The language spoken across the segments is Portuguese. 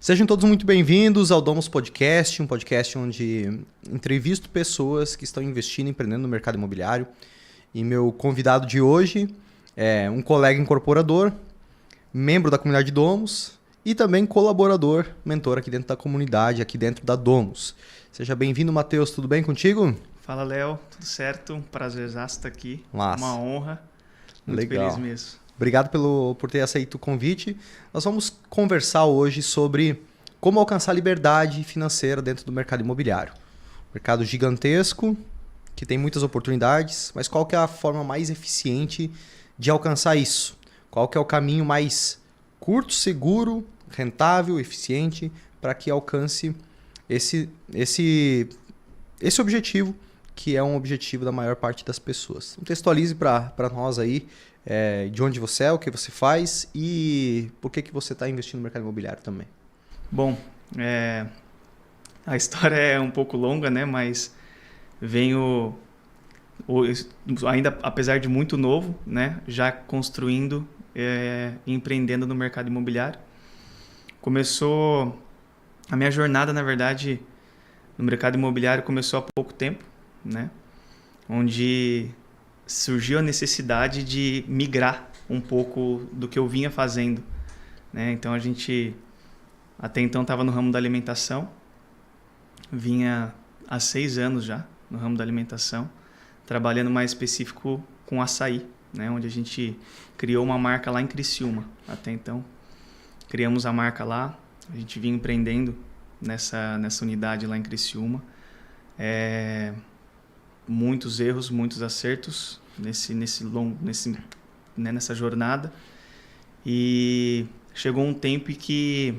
Sejam todos muito bem-vindos ao Domus Podcast, um podcast onde entrevisto pessoas que estão investindo e empreendendo no mercado imobiliário. E meu convidado de hoje é um colega incorporador, membro da comunidade Domus e também colaborador, mentor aqui dentro da comunidade, aqui dentro da Domus. Seja bem-vindo, Matheus. Tudo bem contigo? Fala, Léo. Tudo certo? Um prazerzaço estar aqui. Massa. Uma honra. Muito Legal. feliz mesmo. Obrigado por ter aceito o convite. Nós vamos conversar hoje sobre como alcançar liberdade financeira dentro do mercado imobiliário. Mercado gigantesco, que tem muitas oportunidades, mas qual que é a forma mais eficiente de alcançar isso? Qual que é o caminho mais curto, seguro, rentável, eficiente para que alcance esse objetivo, que é um objetivo da maior parte das pessoas. Contextualize para nós aí de onde você é, o que você faz e por que você está investindo no mercado imobiliário também. Bom, a história é um pouco longa, né? Mas venho, ainda apesar de muito novo, né? Já construindo e empreendendo no mercado imobiliário. Começou a minha jornada, na verdade, no mercado imobiliário começou há pouco tempo, né? Onde surgiu a necessidade de migrar um pouco do que eu vinha fazendo, né? Então a gente até então estava no ramo da alimentação, vinha há 6 anos já no ramo da alimentação, trabalhando mais específico com açaí, né? Onde a gente criou uma marca lá em Criciúma. Até então criamos a marca lá, a gente vinha empreendendo nessa unidade lá em Criciúma. Muitos erros, muitos acertos nessa jornada. E chegou um tempo em que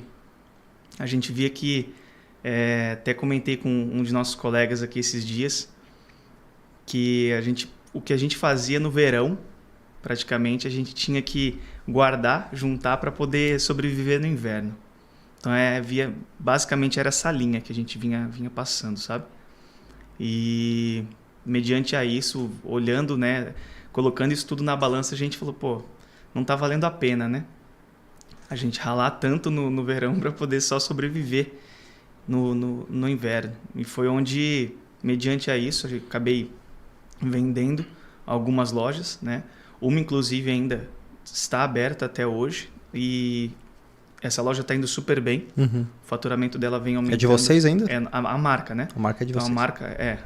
a gente via que, até comentei com um de nossos colegas aqui esses dias, que o que a gente fazia no verão, praticamente, a gente tinha que guardar, juntar para poder sobreviver no inverno. Então, basicamente era essa linha que a gente vinha passando, sabe? E mediante a isso, olhando, né, colocando isso tudo na balança, a gente falou, pô, não tá valendo a pena, né? A gente ralar tanto no verão para poder só sobreviver no inverno. E foi onde, mediante a isso, eu acabei vendendo algumas lojas, né? Uma, inclusive, ainda está aberta até hoje e essa loja está indo super bem. Uhum. O faturamento dela vem aumentando. É de vocês ainda? É a marca, né? A marca é de vocês.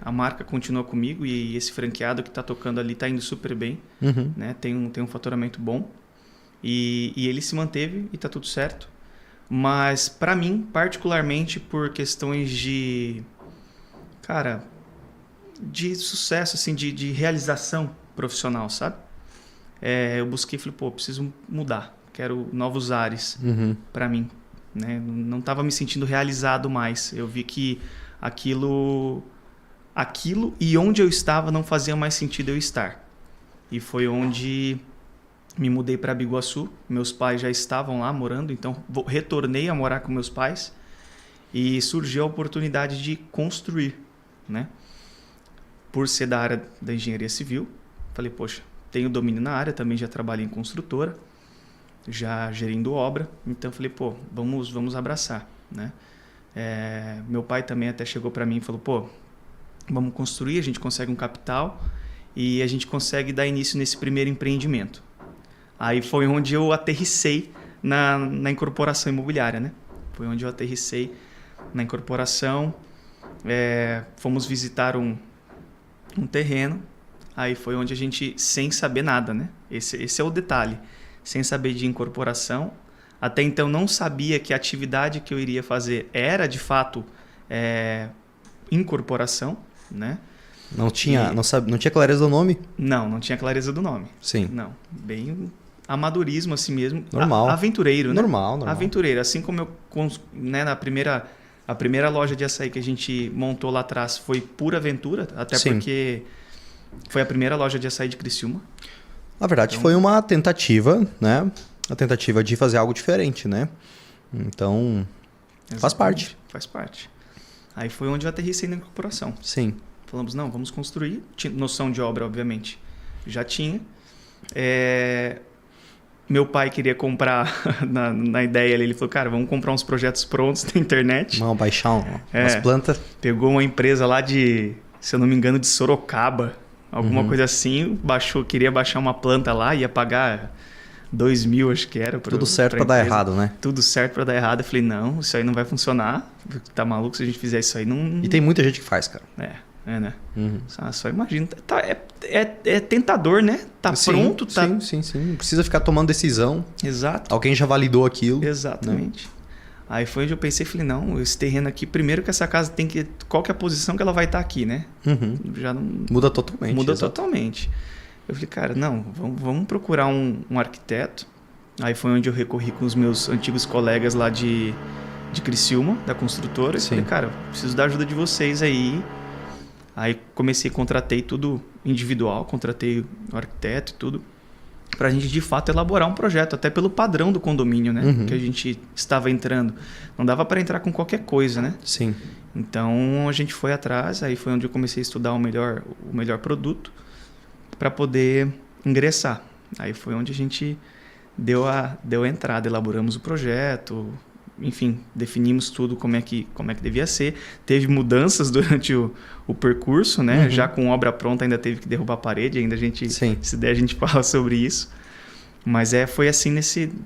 A marca continua comigo e esse franqueado que está tocando ali está indo super bem. Uhum. Né? Tem um faturamento bom. E ele se manteve e está tudo certo. Mas, para mim, particularmente por questões de sucesso, assim, de realização profissional, sabe? Eu busquei e falei, pô, preciso mudar. Quero novos ares para mim. Né? Não estava me sentindo realizado mais. Eu vi que aquilo e onde eu estava não fazia mais sentido eu estar. E foi onde me mudei para Biguaçu. Meus pais já estavam lá morando, então retornei a morar com meus pais e surgiu a oportunidade de construir, né? Por ser da área da engenharia civil, falei, poxa, tenho domínio na área, também já trabalhei em construtora, já gerindo obra, então falei, pô, vamos abraçar, né? Meu pai também até chegou para mim e falou, pô, vamos construir, a gente consegue um capital e a gente consegue dar início nesse primeiro empreendimento. Aí foi onde eu aterrissei na incorporação imobiliária, né? Foi onde eu aterrissei na incorporação, fomos visitar um terreno, aí foi onde a gente, sem saber nada, né? Esse é o detalhe. Sem saber de incorporação. Até então não sabia que a atividade que eu iria fazer era, de fato, incorporação, né? Não tinha clareza do nome? Não tinha clareza do nome. Sim. Não, bem amadorismo assim mesmo. Normal. Aventureiro, né? Normal. Aventureiro. Assim como né, a primeira loja de açaí que a gente montou lá atrás foi pura aventura, até Sim. Porque foi a primeira loja de açaí de Criciúma. Na verdade, foi uma tentativa, né? A tentativa de fazer algo diferente, né? Então, faz parte. Faz parte. Aí foi onde eu aterrissei na incorporação. Sim. Falamos, não, vamos construir. Tinha noção de obra, obviamente. Já tinha. meu pai queria comprar, na ideia ali, ele falou, cara, vamos comprar uns projetos prontos na internet. Vamos baixar umas plantas. Pegou uma empresa lá de, se eu não me engano, de Sorocaba, alguma coisa assim, queria baixar uma planta lá, ia pagar 2.000, acho que era. Tudo certo pra dar errado, né? Tudo certo pra dar errado. Eu falei, não, isso aí não vai funcionar. Tá maluco se a gente fizer isso aí? Não... E tem muita gente que faz, cara. Né? Só imagina. É tentador, né? Tá pronto. Tá... Sim. Não precisa ficar tomando decisão. Exato. Alguém já validou aquilo. Exatamente. Né? Aí foi onde eu pensei, falei, não, esse terreno aqui, primeiro que essa casa tem que... Qual que é a posição que ela vai estar aqui, né? Já não... Muda totalmente. Muda totalmente. Eu falei, cara, não, vamos procurar um arquiteto. Aí foi onde eu recorri com os meus antigos colegas lá de Criciúma, da construtora. Eu falei, cara, preciso da ajuda de vocês aí. Aí contratei tudo individual, contratei o arquiteto e tudo, pra gente de fato elaborar um projeto, até pelo padrão do condomínio, né? Que a gente estava entrando. Não dava para entrar com qualquer coisa, né? Sim. Então a gente foi atrás, aí foi onde eu comecei a estudar o melhor produto para poder ingressar. Aí foi onde a gente deu a entrada, elaboramos o projeto, enfim, definimos tudo como é que devia ser. Teve mudanças durante o percurso, né? Já com obra pronta ainda teve que derrubar a parede, ainda a gente, se der, a gente fala sobre isso. Mas foi assim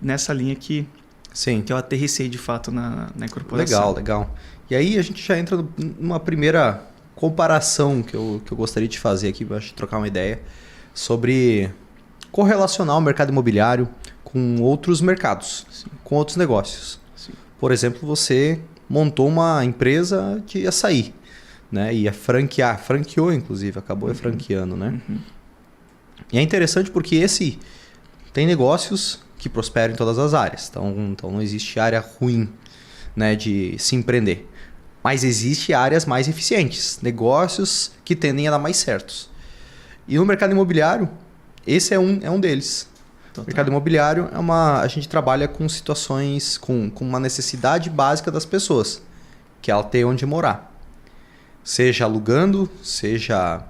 nessa linha que eu aterrissei de fato na incorporação. Legal. E aí a gente já entra numa primeira comparação que eu gostaria de fazer aqui, para trocar uma ideia, sobre correlacionar o mercado imobiliário com outros mercados, com outros negócios. Por exemplo, você montou uma empresa de açaí, né? Ia franqueou inclusive, acabou franqueando, né? E é interessante porque tem negócios que prosperam em todas as áreas, então não existe área ruim, né, de se empreender. Mas existe áreas mais eficientes, negócios que tendem a dar mais certos. E no mercado imobiliário, esse é um deles. Total. O mercado imobiliário a gente trabalha com situações, com uma necessidade básica das pessoas, que é ela ter onde morar. Seja alugando, seja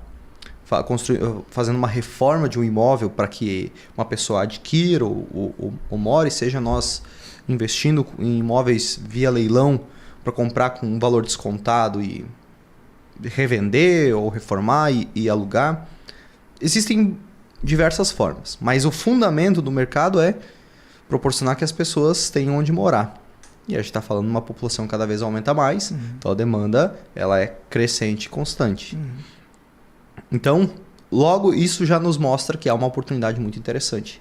fazendo uma reforma de um imóvel para que uma pessoa adquira ou more, seja nós investindo em imóveis via leilão para comprar com um valor descontado e revender ou reformar e alugar. Existem diversas formas, mas o fundamento do mercado é proporcionar que as pessoas tenham onde morar. E a gente está falando de uma população que cada vez aumenta mais, então a demanda ela é crescente e constante. Então, logo isso já nos mostra que há uma oportunidade muito interessante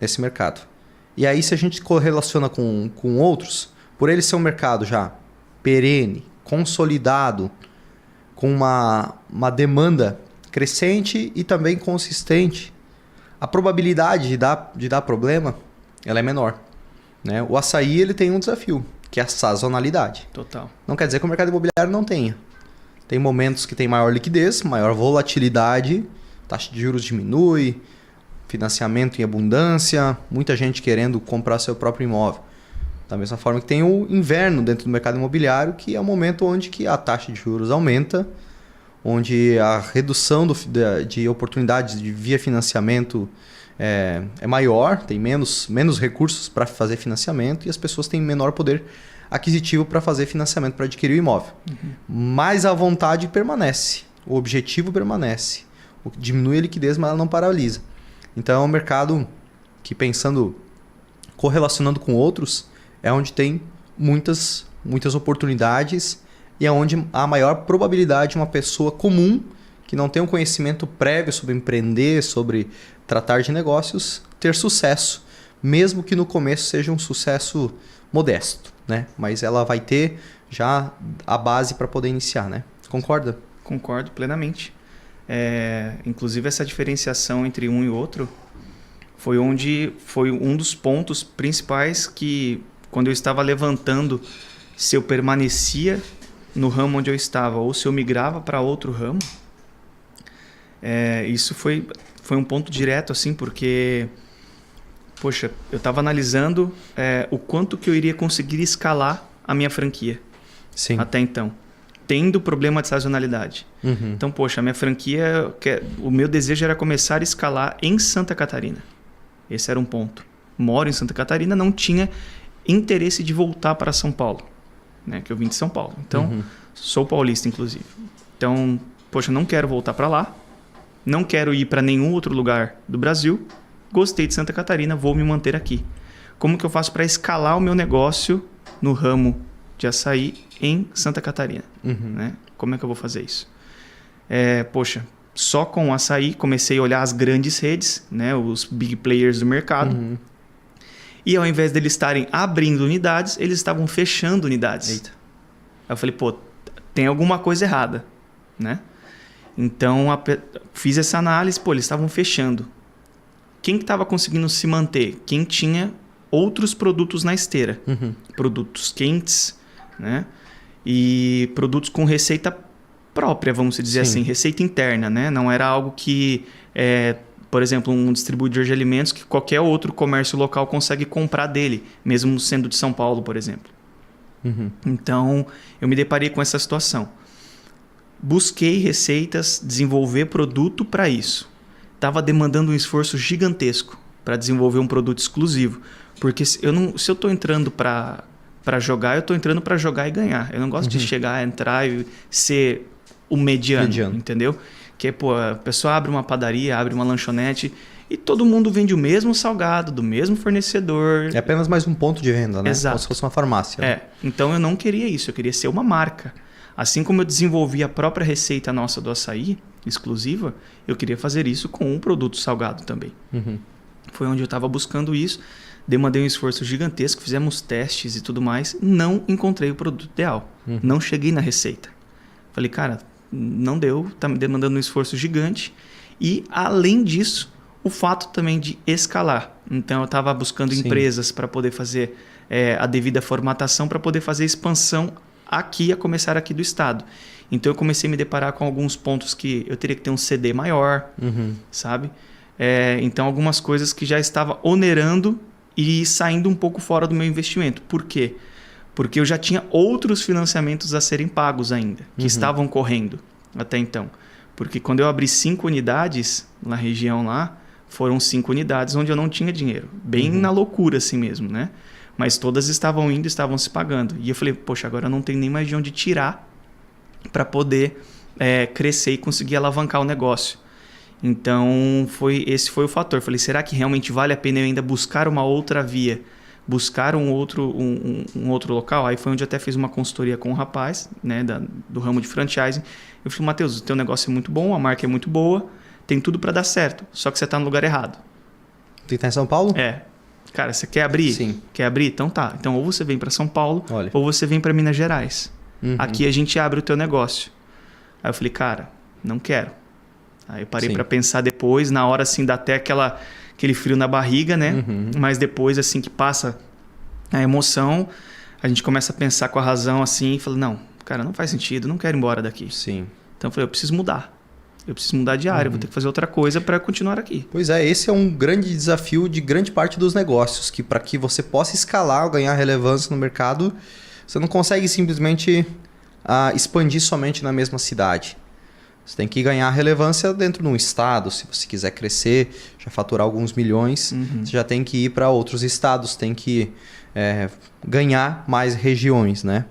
nesse mercado. E aí, se a gente correlaciona com outros, por ele ser um mercado já perene, consolidado, com uma demanda crescente e também consistente, a probabilidade de dar problema ela é menor. Né? O açaí ele tem um desafio, que é a sazonalidade. Total. Não quer dizer que o mercado imobiliário não tenha. Tem momentos que tem maior liquidez, maior volatilidade, taxa de juros diminui, financiamento em abundância, muita gente querendo comprar seu próprio imóvel. Da mesma forma que tem o inverno dentro do mercado imobiliário, que é o momento onde que a taxa de juros aumenta, onde a redução de oportunidades de via financiamento é maior, tem menos recursos para fazer financiamento e as pessoas têm menor poder aquisitivo para fazer financiamento para adquirir o imóvel. Mas a vontade permanece, o objetivo permanece. Diminui a liquidez, mas ela não paralisa. Então é um mercado que, correlacionando com outros, é onde tem muitas oportunidades e é onde há a maior probabilidade de uma pessoa comum que não tem um conhecimento prévio sobre empreender, sobre tratar de negócios, ter sucesso, mesmo que no começo seja um sucesso modesto, né? Mas ela vai ter já a base para poder iniciar, né? Concorda? Concordo plenamente. Inclusive essa diferenciação entre um e outro foi um dos pontos principais que, quando eu estava levantando se eu permanecia no ramo onde eu estava ou se eu migrava para outro ramo, isso foi um ponto direto, assim, porque, poxa, eu estava analisando o quanto que eu iria conseguir escalar a minha franquia. Sim. Até então, tendo problema de sazonalidade. Então, poxa, a minha franquia, o meu desejo era começar a escalar em Santa Catarina. Esse era um ponto. moro em Santa Catarina, não tinha interesse de voltar para São Paulo, né? Que eu vim de São Paulo. Então, sou paulista, inclusive. Então, poxa, não quero voltar para lá, não quero ir para nenhum outro lugar do Brasil, gostei de Santa Catarina, vou me manter aqui. Como que eu faço para escalar o meu negócio no ramo de açaí em Santa Catarina? Né? Como é que eu vou fazer isso? Poxa, só com o açaí comecei a olhar as grandes redes, né? Os big players do mercado. E ao invés deles estarem abrindo unidades, eles estavam fechando unidades. Eita. Aí eu falei, pô, tem alguma coisa errada, né? Então, fiz essa análise, pô, eles estavam fechando. Quem que estava conseguindo se manter? Quem tinha outros produtos na esteira. Produtos quentes, né? E produtos com receita própria, vamos dizer assim, receita interna, né? Não era algo que, por exemplo, um distribuidor de alimentos que qualquer outro comércio local consegue comprar dele, mesmo sendo de São Paulo, por exemplo. Então, eu me deparei com essa situação. Busquei receitas, desenvolver produto para isso. Estava demandando um esforço gigantesco para desenvolver um produto exclusivo. Porque se eu estou entrando para jogar, eu estou entrando para jogar e ganhar. Eu não gosto de chegar, entrar e ser o mediano, entendeu? Que pô, a pessoa abre uma padaria, abre uma lanchonete e todo mundo vende o mesmo salgado, do mesmo fornecedor. É apenas mais um ponto de venda, né? Exato. Como se fosse uma farmácia. Né? Então eu não queria isso, eu queria ser uma marca. Assim como eu desenvolvi a própria receita nossa do açaí, exclusiva, eu queria fazer isso com um produto salgado também. Foi onde eu estava buscando isso, demandei um esforço gigantesco, fizemos testes e tudo mais, não encontrei o produto ideal, não cheguei na receita. Falei, cara, não deu, está me demandando um esforço gigante e, além disso, o fato também de escalar. Então, eu estava buscando empresas para poder fazer a devida formatação, para poder fazer expansão aqui, a começar aqui do estado. Então, eu comecei a me deparar com alguns pontos que eu teria que ter um CD maior, sabe? Então, algumas coisas que já estava onerando e saindo um pouco fora do meu investimento. Por quê? Porque eu já tinha outros financiamentos a serem pagos ainda, que estavam correndo até então. Porque quando eu abri 5 unidades na região lá, foram 5 unidades onde eu não tinha dinheiro. Bem na loucura assim mesmo, né? Mas todas estavam indo, estavam se pagando. E eu falei, poxa, agora eu não tenho nem mais de onde tirar para poder crescer e conseguir alavancar o negócio. Então, esse foi o fator. Falei, será que realmente vale a pena eu ainda buscar uma outra via? Buscar um outro local? Aí foi onde eu até fiz uma consultoria com um rapaz, né, do ramo de franchising. Eu falei, Matheus, o teu negócio é muito bom, a marca é muito boa, tem tudo para dar certo, só que você está no lugar errado. Tu tá em São Paulo? Cara, você quer abrir? Sim. Quer abrir? Então tá. Então ou você vem para São Paulo, ou você vem para Minas Gerais. Aqui a gente abre o teu negócio. Aí eu falei, cara, não quero. Aí eu parei para pensar depois, na hora assim dá até aquele frio na barriga, né? Mas depois assim que passa a emoção, a gente começa a pensar com a razão assim e fala, não, cara, não faz sentido, não quero ir embora daqui. Sim. Então eu falei, eu preciso mudar. Eu preciso mudar de área, vou ter que fazer outra coisa para continuar aqui. Pois é, esse é um grande desafio de grande parte dos negócios, que para que você possa escalar ou ganhar relevância no mercado, você não consegue simplesmente expandir somente na mesma cidade. Você tem que ganhar relevância dentro de um estado. Se você quiser crescer, já faturar alguns milhões, você já tem que ir para outros estados, tem que ganhar mais regiões, né?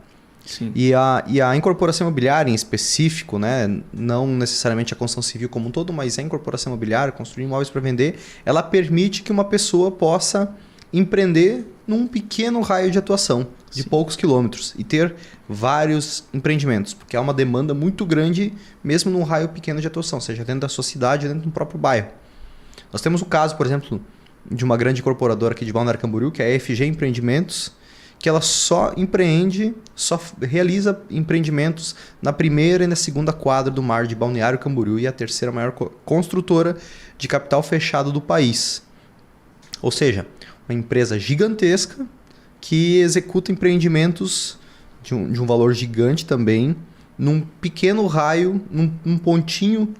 Sim. E a incorporação imobiliária em específico, né? Não necessariamente a construção civil como um todo, mas a incorporação imobiliária, construir imóveis para vender, ela permite que uma pessoa possa empreender num pequeno raio de atuação, de poucos quilômetros, e ter vários empreendimentos, porque há uma demanda muito grande mesmo num raio pequeno de atuação, seja dentro da sua cidade ou dentro do próprio bairro. Nós temos o caso, por exemplo, de uma grande incorporadora aqui de Balneário Camboriú, que é a FG Empreendimentos, que ela só realiza empreendimentos na primeira e na segunda quadra do mar de Balneário Camboriú e a terceira maior construtora de capital fechado do país. Ou seja, uma empresa gigantesca que executa empreendimentos de um valor gigante também, num pequeno raio, num pontinho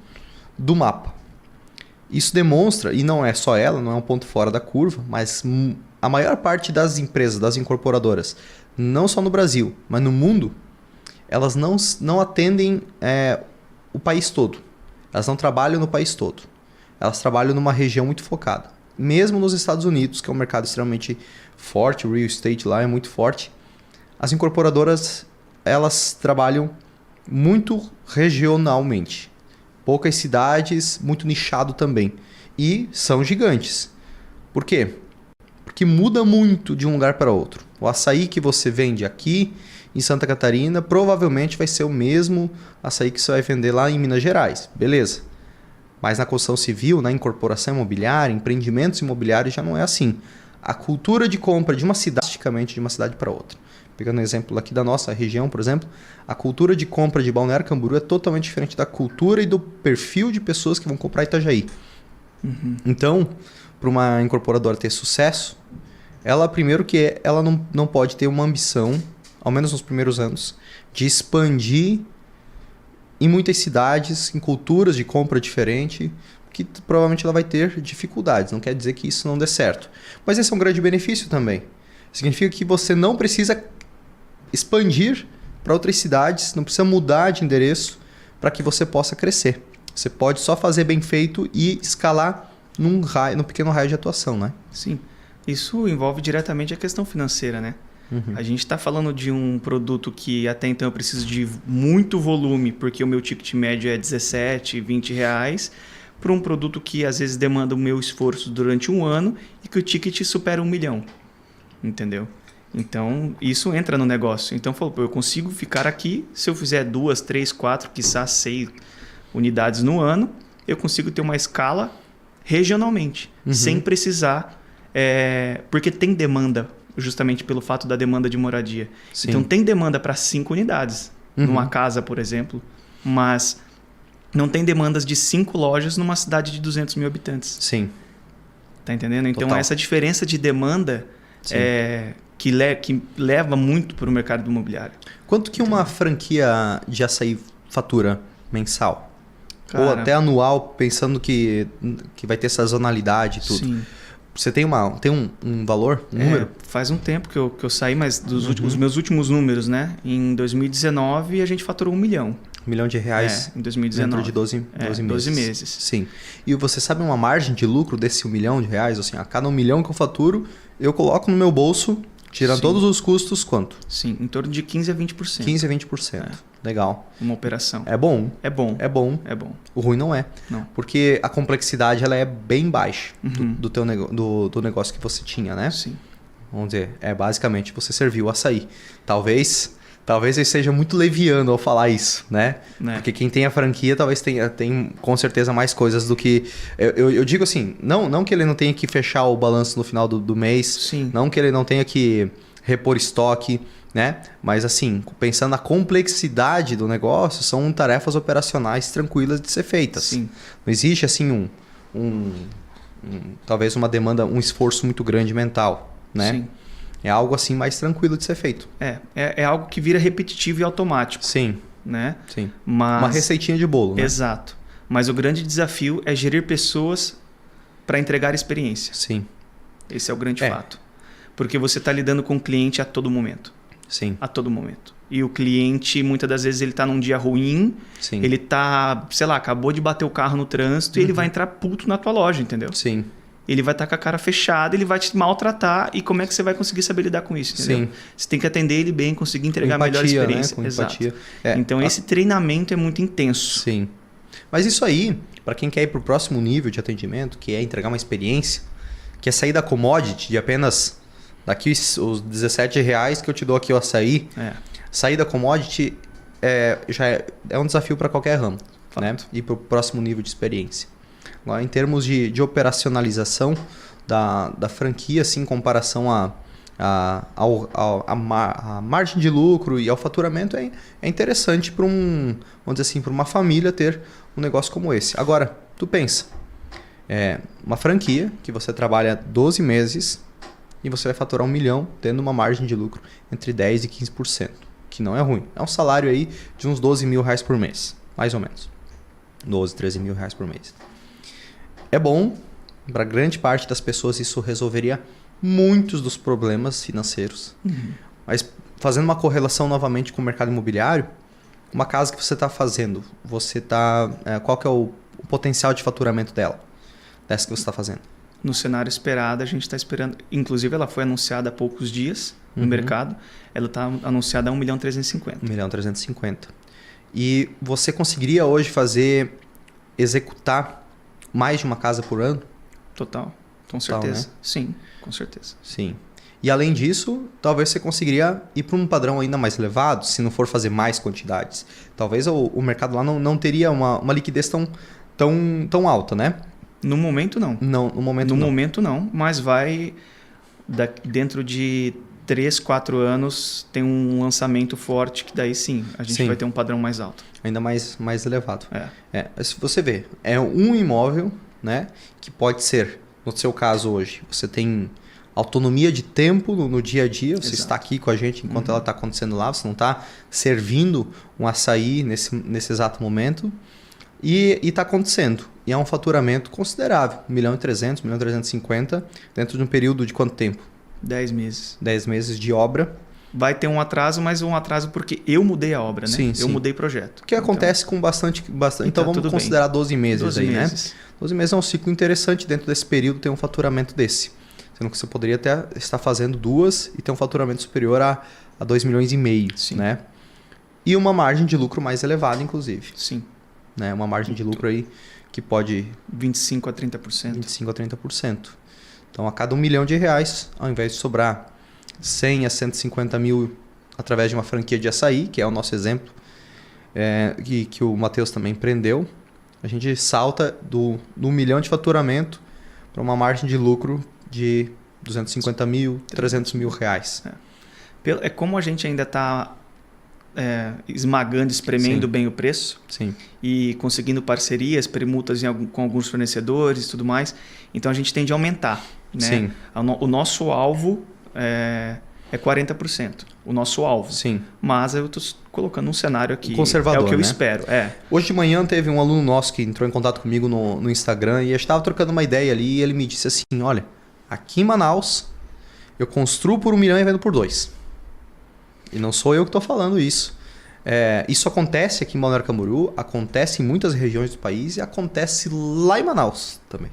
do mapa. Isso demonstra, e não é só ela, não é um ponto fora da curva, mas a maior parte das empresas, das incorporadoras, não só no Brasil, mas no mundo, elas não atendem o país todo. Elas não trabalham no país todo. Elas trabalham numa região muito focada. mesmo nos Estados Unidos, que é um mercado extremamente forte, o real estate lá é muito forte, as incorporadoras, elas trabalham muito regionalmente. Poucas cidades, muito nichado também. E são gigantes. Por quê? Porque muda muito de um lugar para outro. O açaí que você vende aqui em Santa Catarina provavelmente vai ser o mesmo açaí que você vai vender lá em Minas Gerais. Beleza. Mas na construção civil, na incorporação imobiliária, empreendimentos imobiliários já não é assim. A cultura de compra de uma cidade, drasticamente de uma cidade para outra. Pegando o exemplo aqui da nossa região, por exemplo, a cultura de compra de Balneário Camboriú é totalmente diferente da cultura e do perfil de pessoas que vão comprar Itajaí. Então, para uma incorporadora ter sucesso, ela primeiro que ela não pode ter uma ambição, ao menos nos primeiros anos, de expandir em muitas cidades, em culturas de compra diferente, que provavelmente ela vai ter dificuldades. Não quer dizer que isso não dê certo. Mas esse é um grande benefício também. Significa que você não precisa expandir para outras cidades, não precisa mudar de endereço para que você possa crescer. Você pode só fazer bem feito e escalar num pequeno raio de atuação, né? Sim. Isso envolve diretamente a questão financeira, né? A gente está falando de um produto que até então eu preciso de muito volume, porque o meu ticket médio é 17, 20 reais, para um produto que às vezes demanda o meu esforço durante um ano e que o ticket supera 1 milhão. Entendeu? Então, isso entra no negócio. Então, eu consigo ficar aqui, se eu fizer 2, 3, 4, quiçá 6 unidades no ano, eu consigo ter uma escala regionalmente, sem precisar, porque tem demanda, justamente pelo fato da demanda de moradia. Sim. Então, tem demanda para 5 unidades, numa casa, por exemplo, mas não tem demandas de 5 lojas numa cidade de 200 mil habitantes. Sim. Tá entendendo? Então, Total. essa diferença de demanda que leva muito para o mercado imobiliário. Quanto que uma franquia de açaí fatura mensal? Cara, ou até anual, pensando que vai ter sazonalidade e tudo. Sim. Você tem um valor, um número? Faz um tempo que eu saí, mas os meus últimos números, né? Em 2019 a gente faturou 1 milhão. 1 milhão de reais em 2019. dentro de 12 meses. 12 meses. Sim. E você sabe uma margem de lucro desse 1 milhão de reais? Assim, a cada 1 milhão que eu faturo, eu coloco no meu bolso, tirando todos os custos, quanto? Sim, em torno de 15% a 20%. 15% a 20%. Legal. Uma operação. É bom? É bom. É bom. É bom. O ruim não é. Não. Porque a complexidade ela é bem baixa do negócio que você tinha, né? Sim. Vamos dizer, basicamente você serviu o açaí. Talvez eu seja muito leviano ao falar isso, né? Porque quem tem a franquia talvez tem com certeza mais coisas do que... Eu digo assim, não que ele não tenha que fechar o balanço no final do mês, Sim. não que ele não tenha que repor estoque, né? Mas assim, pensando na complexidade do negócio, são tarefas operacionais tranquilas de ser feitas. Sim. Não existe assim talvez uma demanda, um esforço muito grande mental, né? Sim. É algo assim mais tranquilo de ser feito. É algo que vira repetitivo e automático. Sim. Né? Sim. Mas... uma receitinha de bolo, né? Exato. Mas o grande desafio é gerir pessoas para entregar experiência. Sim. Esse é o grande fato. Porque você está lidando com o cliente a todo momento. Sim. A todo momento. E o cliente, muitas das vezes, ele está num dia ruim. Sim. Ele tá, sei lá, acabou de bater o carro no trânsito e ele vai entrar puto na tua loja, entendeu? Sim. Ele vai estar com a cara fechada, ele vai te maltratar. E como é que você vai conseguir saber lidar com isso, entendeu? Sim. Você tem que atender ele bem, conseguir entregar a melhor experiência. Né? Com empatia. Então, esse treinamento é muito intenso. Sim. Mas isso aí, para quem quer ir para o próximo nível de atendimento, que é entregar uma experiência, que é sair da commodity de apenas daqui os 17 reais que eu te dou aqui o açaí, sair da commodity já é um desafio para qualquer ramo, né? Ir para o próximo nível de experiência. Agora, em termos de operacionalização da franquia, assim, em comparação à margem de lucro e ao faturamento, é interessante para vamos dizer assim, para uma família ter um negócio como esse. Agora, tu pensa, uma franquia que você trabalha 12 meses e você vai faturar 1 milhão tendo uma margem de lucro entre 10% e 15%, que não é ruim. É um salário aí de uns 12 mil reais por mês, mais ou menos. 12, 13 mil reais por mês. É bom, para grande parte das pessoas isso resolveria muitos dos problemas financeiros. Mas fazendo uma correlação novamente com o mercado imobiliário, uma casa que você está fazendo, qual que é o potencial de faturamento dela, dessa que você está fazendo? no cenário esperado, a gente está esperando. Inclusive, ela foi anunciada há poucos dias no mercado. Ela está anunciada a 1.350.000. 1.350.000. E você conseguiria hoje executar mais de uma casa por ano? Total, com certeza. Né? Sim, com certeza. Sim. E além disso, talvez você conseguiria ir para um padrão ainda mais elevado, se não for fazer mais quantidades. Talvez o mercado lá não teria uma liquidez tão alta, né? No momento, não. Não, no momento não. Momento, não. Mas vai, dentro de 3, 4 anos, tem um lançamento forte que daí sim, a gente vai ter um padrão mais alto. Ainda mais elevado. Se você vê, é um imóvel, né, que pode ser, no seu caso hoje, você tem autonomia de tempo no dia a dia, você está aqui com a gente enquanto ela está acontecendo lá, você não está servindo um açaí nesse exato momento e está acontecendo. E é um faturamento considerável, 1.300.000, 1.350.000, dentro de um período de quanto tempo? 10 meses. 10 meses de obra. Vai ter um atraso, mas um atraso porque eu mudei a obra, né? Eu mudei o projeto. Que acontece com bastante. Então vamos considerar 12 meses 12 aí, meses. né? 12 meses é um ciclo interessante. Dentro desse período ter um faturamento desse. Sendo que você poderia até estar fazendo 2 e ter um faturamento superior a 2,5 milhões, né? E uma margem de lucro mais elevada, inclusive. Sim. Né? Uma margem de lucro aí que pode... 25% a 30%. 25% a 30%. Então, a cada R$1 milhão, ao invés de sobrar 100 a 150 mil através de uma franquia de açaí, que é o nosso exemplo, que o Matheus também empreendeu, a gente salta do 1 milhão de faturamento para uma margem de lucro de 250 mil, 300 mil reais. É como a gente ainda está esmagando, espremendo bem o preço. Sim. E conseguindo parcerias, permutas com alguns fornecedores e tudo mais. Então a gente tende a aumentar. Né? Sim. O nosso alvo é 40%. O nosso alvo. Sim. Mas eu estou colocando um cenário aqui. Conservador, é o que eu né? espero. Hoje de manhã teve um aluno nosso que entrou em contato comigo no Instagram e eu estava trocando uma ideia ali e ele me disse assim, olha, aqui em Manaus eu construo por 1 milhão e vendo por 2. E não sou eu que estou falando isso. Isso acontece aqui em Balneário Camboriú, acontece em muitas regiões do país e acontece lá em Manaus também.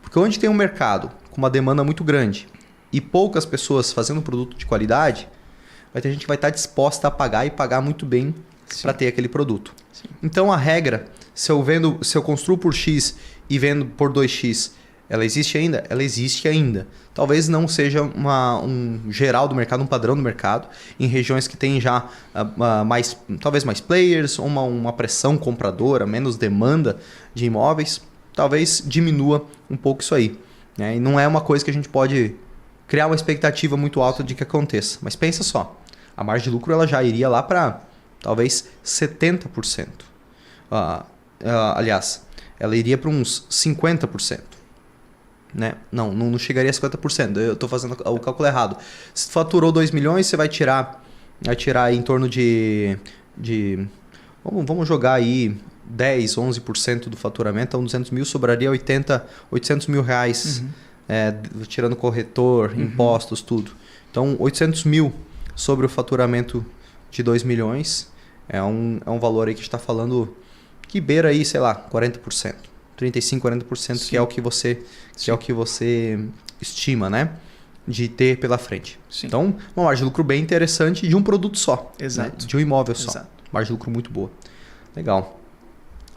Porque onde tem um mercado com uma demanda muito grande e poucas pessoas fazendo produto de qualidade, vai ter gente que vai estar disposta a pagar e pagar muito bem para ter aquele produto. Sim. Então a regra, se eu construo por X e vendo por 2X, ela existe ainda? Ela existe ainda. Talvez não seja um geral do mercado, um padrão do mercado. Em regiões que tem já talvez mais players, uma pressão compradora, menos demanda de imóveis, talvez diminua um pouco isso aí. Né? E não é uma coisa que a gente pode criar uma expectativa muito alta de que aconteça. Mas pensa só, a margem de lucro ela já iria lá para talvez 70%. Aliás, ela iria para uns 50%. Né? Não chegaria a 50%. Eu estou fazendo o cálculo errado. Se faturou 2 milhões, você vai tirar aí em torno de vamos jogar aí 10, 11% do faturamento. Então 200 mil sobraria 800 mil reais, tirando corretor, impostos, tudo. Então 800 mil sobre o faturamento de 2 milhões é um valor aí que a gente está falando que beira aí, sei lá, 40%. 35%, 40%, Sim. que é o que você estima, né? De ter pela frente. Sim. Então, uma margem de lucro bem interessante de um produto só. Exato. Né? De um imóvel só. Exato. Margem de lucro muito boa. Legal.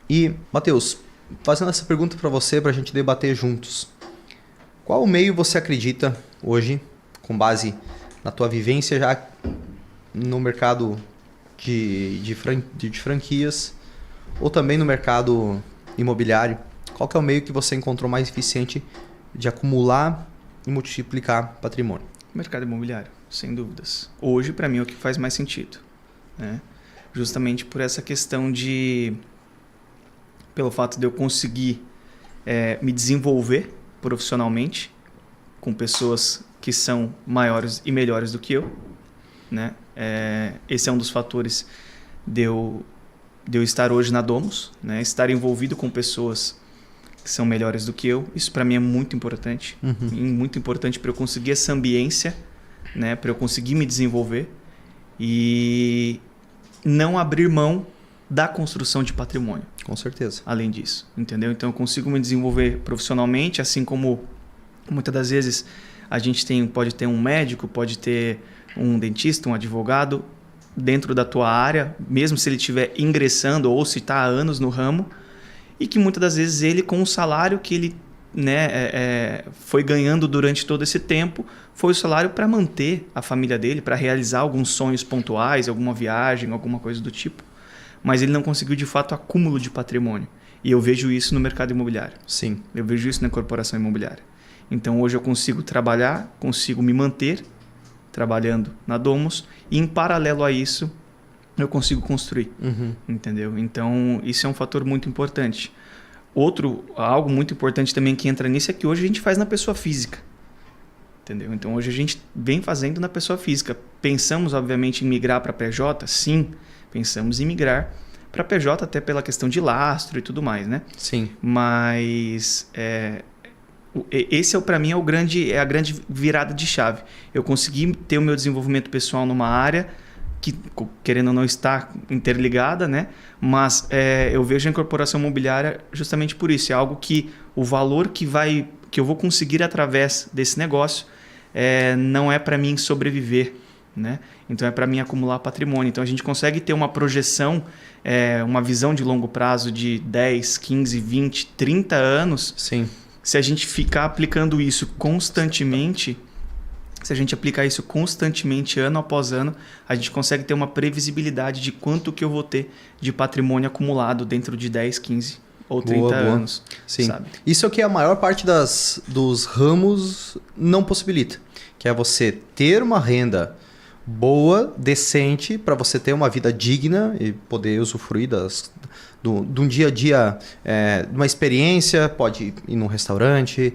E, Matheus, fazendo essa pergunta para você, para a gente debater juntos. Qual meio você acredita hoje, com base na tua vivência já no mercado de franquias, ou também no mercado imobiliário, qual que é o meio que você encontrou mais eficiente de acumular e multiplicar patrimônio? Mercado imobiliário, sem dúvidas. Hoje, para mim, é o que faz mais sentido. Né? Justamente por essa questão pelo fato de eu conseguir me desenvolver profissionalmente com pessoas que são maiores e melhores do que eu. Né? Esse é um dos fatores de eu estar hoje na Domus, né? Estar envolvido com pessoas que são melhores do que eu. Isso para mim é muito importante. Muito importante para eu conseguir essa ambiência, né? Para eu conseguir me desenvolver e não abrir mão da construção de patrimônio. Com certeza. Além disso, entendeu? Então eu consigo me desenvolver profissionalmente, assim como Muitas das vezes a gente pode ter um médico, pode ter um dentista, um advogado dentro da tua área, mesmo se ele estiver ingressando ou se está há anos no ramo, e que muitas das vezes ele, com o salário que ele, né, foi ganhando durante todo esse tempo, foi o salário para manter a família dele, para realizar alguns sonhos pontuais, alguma viagem, alguma coisa do tipo. Mas ele não conseguiu, de fato, acúmulo de patrimônio. E eu vejo isso no mercado imobiliário. Sim. Eu vejo isso na corporação imobiliária. Então, hoje eu consigo trabalhar, consigo me manter trabalhando na Domus e, em paralelo a isso, eu consigo construir. Entendeu? Então, isso é um fator muito importante. Algo muito importante também que entra nisso é que hoje a gente faz na pessoa física. Entendeu? Então, hoje a gente vem fazendo na pessoa física. Pensamos, obviamente, em migrar para PJ? Sim, pensamos em migrar para PJ, até pela questão de lastro e tudo mais, né? Sim. Mas esse para mim é a grande virada de chave. Eu consegui ter o meu desenvolvimento pessoal numa área que, querendo ou não, está interligada, né? Mas eu vejo a incorporação imobiliária justamente por isso. É algo que o valor que eu vou conseguir através desse negócio não é para mim sobreviver, né? Então é para mim acumular patrimônio. Então a gente consegue ter uma projeção, uma visão de longo prazo de 10, 15, 20, 30 anos. Sim. Se a gente ficar aplicando isso constantemente, se a gente aplicar isso constantemente, ano após ano, a gente consegue ter uma previsibilidade de quanto que eu vou ter de patrimônio acumulado dentro de 10, 15 ou 30 anos. Sim. Sabe? Isso é o que a maior parte dos ramos não possibilita, que é você ter uma renda boa, decente, para você ter uma vida digna e poder usufruir de um dia a dia, de uma experiência. Pode ir num restaurante,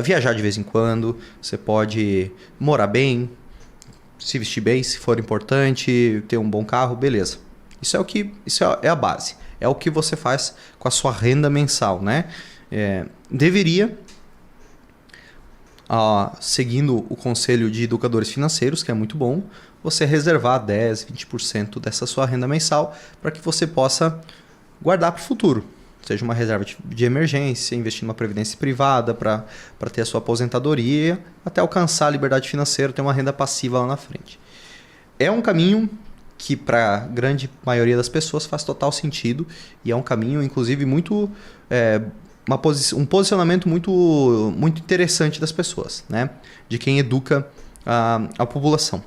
viajar de vez em quando, você pode morar bem, se vestir bem, se for importante, ter um bom carro, beleza. Isso é a base. É o que você faz com a sua renda mensal, né? Deveria, seguindo o conselho de educadores financeiros, que é muito bom, você reservar 10%, 20% dessa sua renda mensal para que você possa guardar para o futuro. Seja uma reserva de emergência, investir numa previdência privada para ter a sua aposentadoria, até alcançar a liberdade financeira, ter uma renda passiva lá na frente. É um caminho que para a grande maioria das pessoas faz total sentido e é um caminho, inclusive, muito... um posicionamento muito, muito interessante das pessoas, né? De quem educa a população.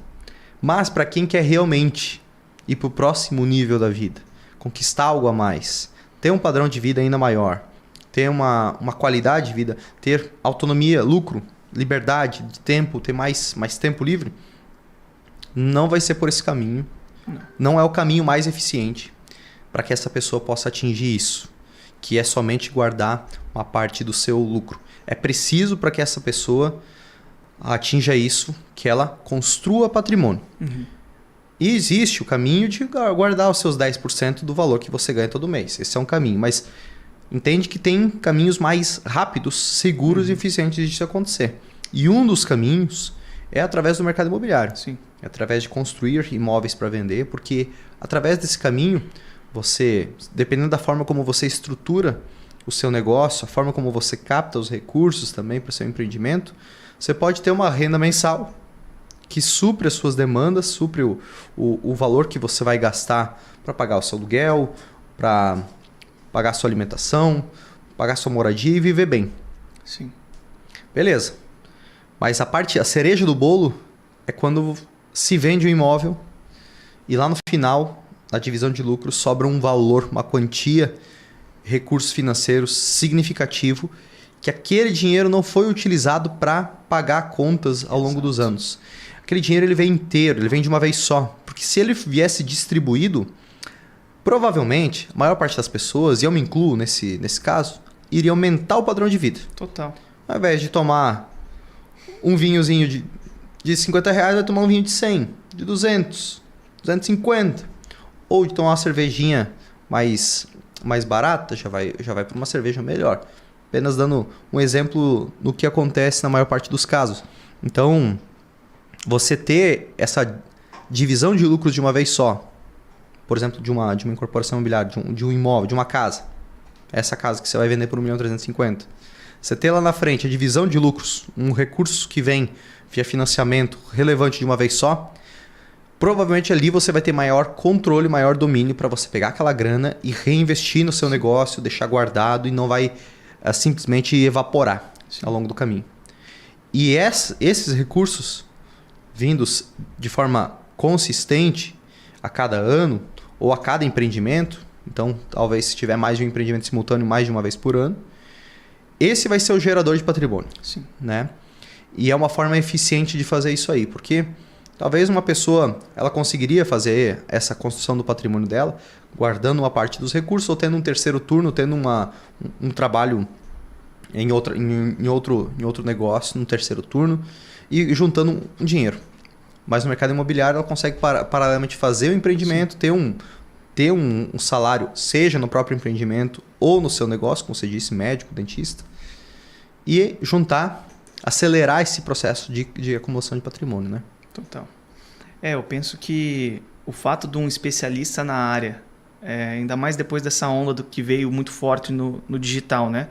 Mas para quem quer realmente ir para o próximo nível da vida, conquistar algo a mais, ter um padrão de vida ainda maior, ter uma qualidade de vida, ter autonomia, lucro, liberdade de tempo, ter mais tempo livre, não vai ser por esse caminho. Não é o caminho mais eficiente para que essa pessoa possa atingir isso, que é somente guardar uma parte do seu lucro. É preciso para que essa pessoa atinja isso, que ela construa patrimônio. E existe o caminho de guardar os seus 10% do valor que você ganha todo mês. Esse é um caminho, mas entende que tem caminhos mais rápidos, seguros e eficientes de isso acontecer. E um dos caminhos é através do mercado imobiliário. Sim. É através de construir imóveis para vender, porque através desse caminho, você, dependendo da forma como você estrutura o seu negócio, a forma como você capta os recursos também para o seu empreendimento, você pode ter uma renda mensal que supre as suas demandas, supre o valor que você vai gastar para pagar o seu aluguel, para pagar a sua alimentação, pagar a sua moradia e viver bem. Sim. Beleza. Mas a cereja do bolo é quando se vende um imóvel e lá no final, na divisão de lucros, sobra um valor, uma quantia, recurso financeiro significativo, que aquele dinheiro não foi utilizado para pagar contas ao longo dos anos. Aquele dinheiro ele vem inteiro, ele vem de uma vez só. Porque se ele viesse distribuído, provavelmente, a maior parte das pessoas, e eu me incluo nesse caso, iria aumentar o padrão de vida. Total. Ao invés de tomar um vinhozinho de R$50, vai tomar um vinho de 100, de 200, 250. Ou de tomar uma cervejinha mais barata, já vai para uma cerveja melhor. Apenas dando um exemplo no que acontece na maior parte dos casos. Então, você ter essa divisão de lucros de uma vez só, por exemplo, de uma incorporação imobiliária, de um imóvel, de uma casa. Essa casa que você vai vender por R$1.350.000. Você ter lá na frente a divisão de lucros, um recurso que vem via financiamento relevante de uma vez só, provavelmente ali você vai ter maior controle, maior domínio para você pegar aquela grana e reinvestir no seu negócio, deixar guardado e não vai simplesmente evaporar ao longo do caminho. E esses recursos vindos de forma consistente a cada ano ou a cada empreendimento, então talvez se tiver mais de um empreendimento simultâneo mais de uma vez por ano, esse vai ser o gerador de patrimônio. Sim. Né? E é uma forma eficiente de fazer isso aí, porque talvez uma pessoa ela conseguiria fazer essa construção do patrimônio dela guardando uma parte dos recursos ou tendo um terceiro turno, tendo um trabalho em outro negócio, no terceiro turno e juntando um dinheiro. Mas no mercado imobiliário ela consegue paralelamente fazer o empreendimento, ter um salário, seja no próprio empreendimento ou no seu negócio, como você disse, médico, dentista, e acelerar esse processo de acumulação de patrimônio, né? Total. Eu penso que o fato de um especialista na área, ainda mais depois dessa onda do que veio muito forte no digital, né?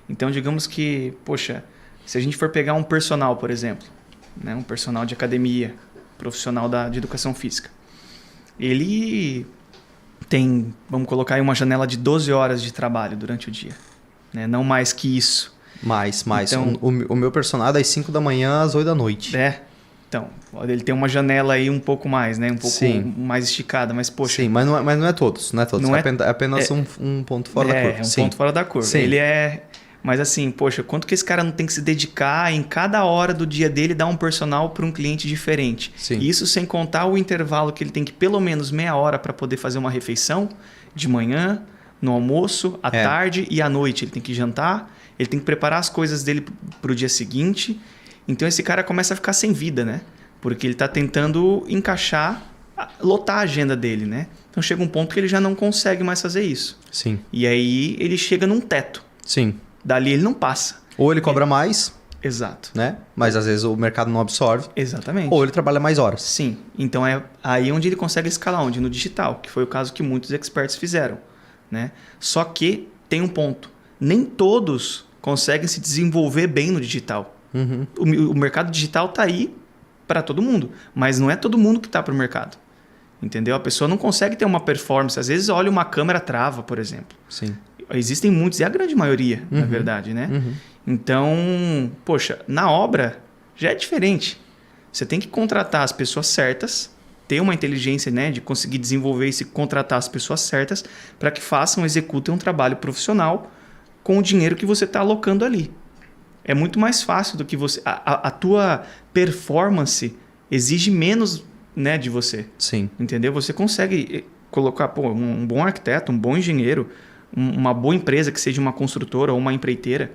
Então, digamos que, poxa, se a gente for pegar um personal, por exemplo, né? Um personal de academia, profissional de educação física, ele tem, vamos colocar aí uma janela de 12 horas de trabalho durante o dia, né? Não mais que isso. Mais. Então, o meu personal é das 5 da manhã às 8 da noite. Então, ele tem uma janela aí um pouco mais, né? Um pouco mais esticada, mas poxa... Sim, mas não é todos. Não é todos. É apenas um ponto fora da curva. É um ponto fora da curva. Sim. Ele Mas assim, poxa, quanto que esse cara não tem que se dedicar em cada hora do dia dele dar um personal para um cliente diferente? Sim. Isso sem contar o intervalo que ele tem que pelo menos meia hora para poder fazer uma refeição de manhã, no almoço, à tarde e à noite. Ele tem que jantar, ele tem que preparar as coisas dele para o dia seguinte. Então esse cara começa a ficar sem vida, né? Porque ele está tentando encaixar, lotar a agenda dele, né? Então chega um ponto que ele já não consegue mais fazer isso. Sim. E aí ele chega num teto. Sim. Dali ele não passa. Ou ele cobra mais, Exato. né? Mas às vezes o mercado não absorve. Exatamente. Ou ele trabalha mais horas. Sim. Então é aí onde ele consegue escalar, onde? No digital, que foi o caso que muitos experts fizeram, né? Só que tem um ponto. Nem todos conseguem se desenvolver bem no digital. Uhum. O mercado digital está aí para todo mundo, mas não é todo mundo que está para o mercado. Entendeu? A pessoa não consegue ter uma performance. Às vezes olha uma câmera trava, por exemplo. Sim. Existem muitos, e a grande maioria, na verdade, né? Uhum. Então, poxa, na obra já é diferente. Você tem que contratar as pessoas certas, ter uma inteligência, né, de conseguir desenvolver e contratar as pessoas certas para que executem um trabalho profissional com o dinheiro que você está alocando ali. É muito mais fácil do que você... A tua performance exige menos, né, de você. Sim. Entendeu? Você consegue colocar um bom arquiteto, um bom engenheiro, uma boa empresa que seja uma construtora ou uma empreiteira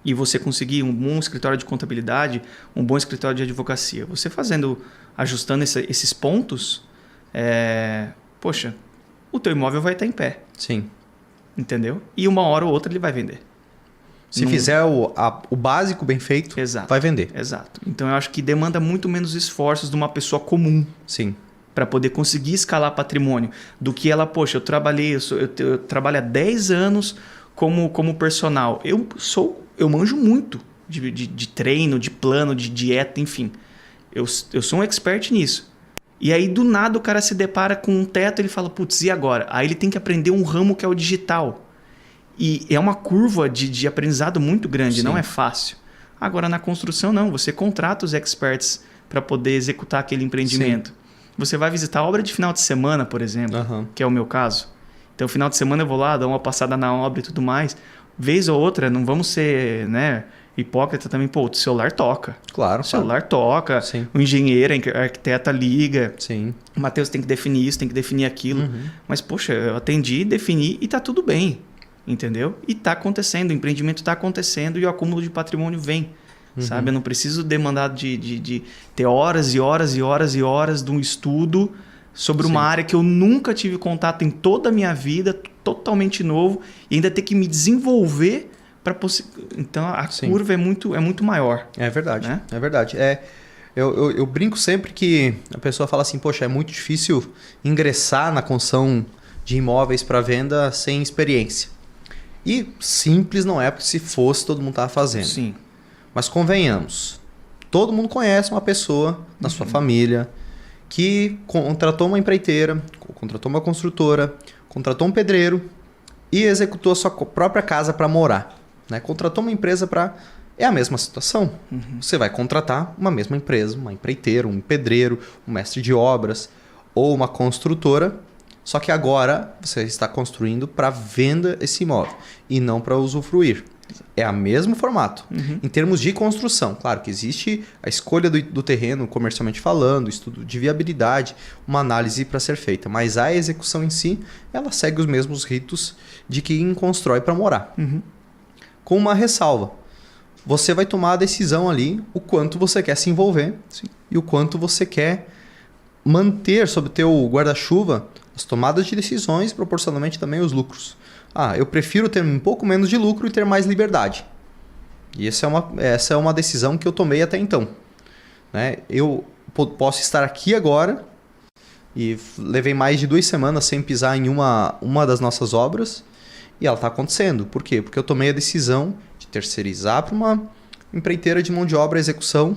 e você conseguir um bom escritório de contabilidade, um bom escritório de advocacia. Você ajustando esses pontos, poxa, o teu imóvel vai estar em pé. Sim. Entendeu? E uma hora ou outra ele vai vender. Se fizer o básico bem feito, vai vender. Exato. Então eu acho que demanda muito menos esforços de uma pessoa comum. Sim. Para poder conseguir escalar patrimônio. Do que ela, poxa, eu trabalho há 10 anos como personal. Eu manjo muito de treino, de plano, de dieta, enfim. Eu sou um expert nisso. E aí, do nada, o cara se depara com um teto e ele fala, putz, e agora? Aí ele tem que aprender um ramo que é o digital. E é uma curva de aprendizado muito grande, não é fácil. Agora, na construção, não. Você contrata os experts para poder executar aquele empreendimento. Sim. Você vai visitar a obra de final de semana, por exemplo, que é o meu caso. Então, final de semana eu vou lá, dar uma passada na obra e tudo mais. Vez ou outra, não vamos ser, né, hipócrita também. Pô, o celular toca. Claro. O celular toca. Sim. O engenheiro, a arquiteta liga. Sim. O Matheus tem que definir isso, tem que definir aquilo. Mas, poxa, eu atendi, defini e tá tudo bem. Entendeu? E tá acontecendo, o empreendimento tá acontecendo e o acúmulo de patrimônio vem. Sabe? Eu não preciso demandar de ter horas e horas e horas e horas de um estudo sobre uma área que eu nunca tive contato em toda a minha vida, totalmente novo, e ainda ter que me desenvolver para Então a curva é muito maior. É verdade, né? É verdade. Eu brinco sempre que a pessoa fala assim, poxa, é muito difícil ingressar na construção de imóveis para venda sem experiência. E simples não é, porque se fosse, todo mundo estava fazendo. Sim. Mas convenhamos, todo mundo conhece uma pessoa na sua família que contratou uma empreiteira, contratou uma construtora, contratou um pedreiro e executou a sua própria casa para morar. Né? Contratou uma empresa para... É a mesma situação. Você vai contratar uma mesma empresa, uma empreiteira, um pedreiro, um mestre de obras ou uma construtora, só que agora você está construindo para venda esse imóvel e não para usufruir. É o mesmo formato. Em termos de construção, claro que existe a escolha do terreno comercialmente falando, estudo de viabilidade, uma análise para ser feita, mas a execução em si, ela segue os mesmos ritos de quem constrói para morar. Com uma ressalva. Você vai tomar a decisão ali o quanto você quer se envolver e o quanto você quer manter sob o teu guarda-chuva as tomadas de decisões e proporcionalmente também os lucros. Eu prefiro ter um pouco menos de lucro e ter mais liberdade. E essa é uma decisão que eu tomei até então. Né? Eu posso estar aqui agora e levei mais de 2 semanas sem pisar em uma das nossas obras e ela está acontecendo. Por quê? Porque eu tomei a decisão de terceirizar para uma empreiteira de mão de obra a execução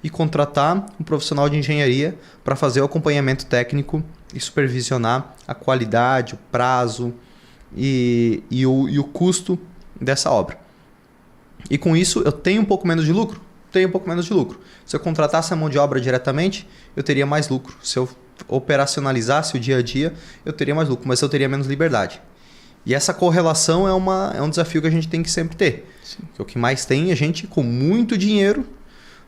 e contratar um profissional de engenharia para fazer o acompanhamento técnico e supervisionar a qualidade, o prazo e o custo dessa obra. E com isso eu tenho um pouco menos de lucro? Tenho um pouco menos de lucro. Se eu contratasse a mão de obra diretamente, eu teria mais lucro. Se eu operacionalizasse o dia a dia, eu teria mais lucro, mas eu teria menos liberdade. E essa correlação é um desafio que a gente tem que sempre ter. O que mais tem é gente com muito dinheiro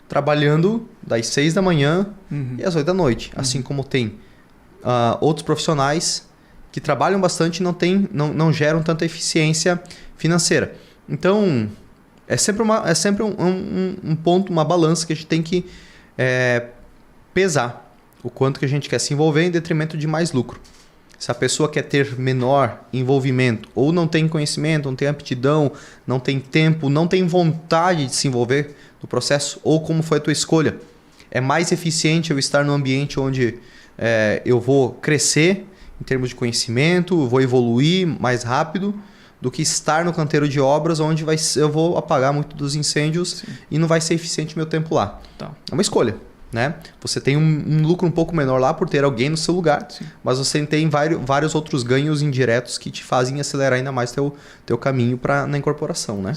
trabalhando das 6 da manhã e às 8 da noite. Assim como tem outros profissionais que trabalham bastante e não geram tanta eficiência financeira. Então, é sempre um ponto, uma balança que a gente tem que pesar. O quanto que a gente quer se envolver em detrimento de mais lucro. Se a pessoa quer ter menor envolvimento ou não tem conhecimento, não tem aptidão, não tem tempo, não tem vontade de se envolver no processo, ou como foi a tua escolha, é mais eficiente eu estar num ambiente onde eu vou crescer em termos de conhecimento, vou evoluir mais rápido do que estar no canteiro de obras onde eu vou apagar muito dos incêndios e não vai ser eficiente meu tempo lá. Tá. É uma escolha. Né? Você tem um lucro um pouco menor lá por ter alguém no seu lugar, mas você tem vários outros ganhos indiretos que te fazem acelerar ainda mais teu caminho na incorporação. Né?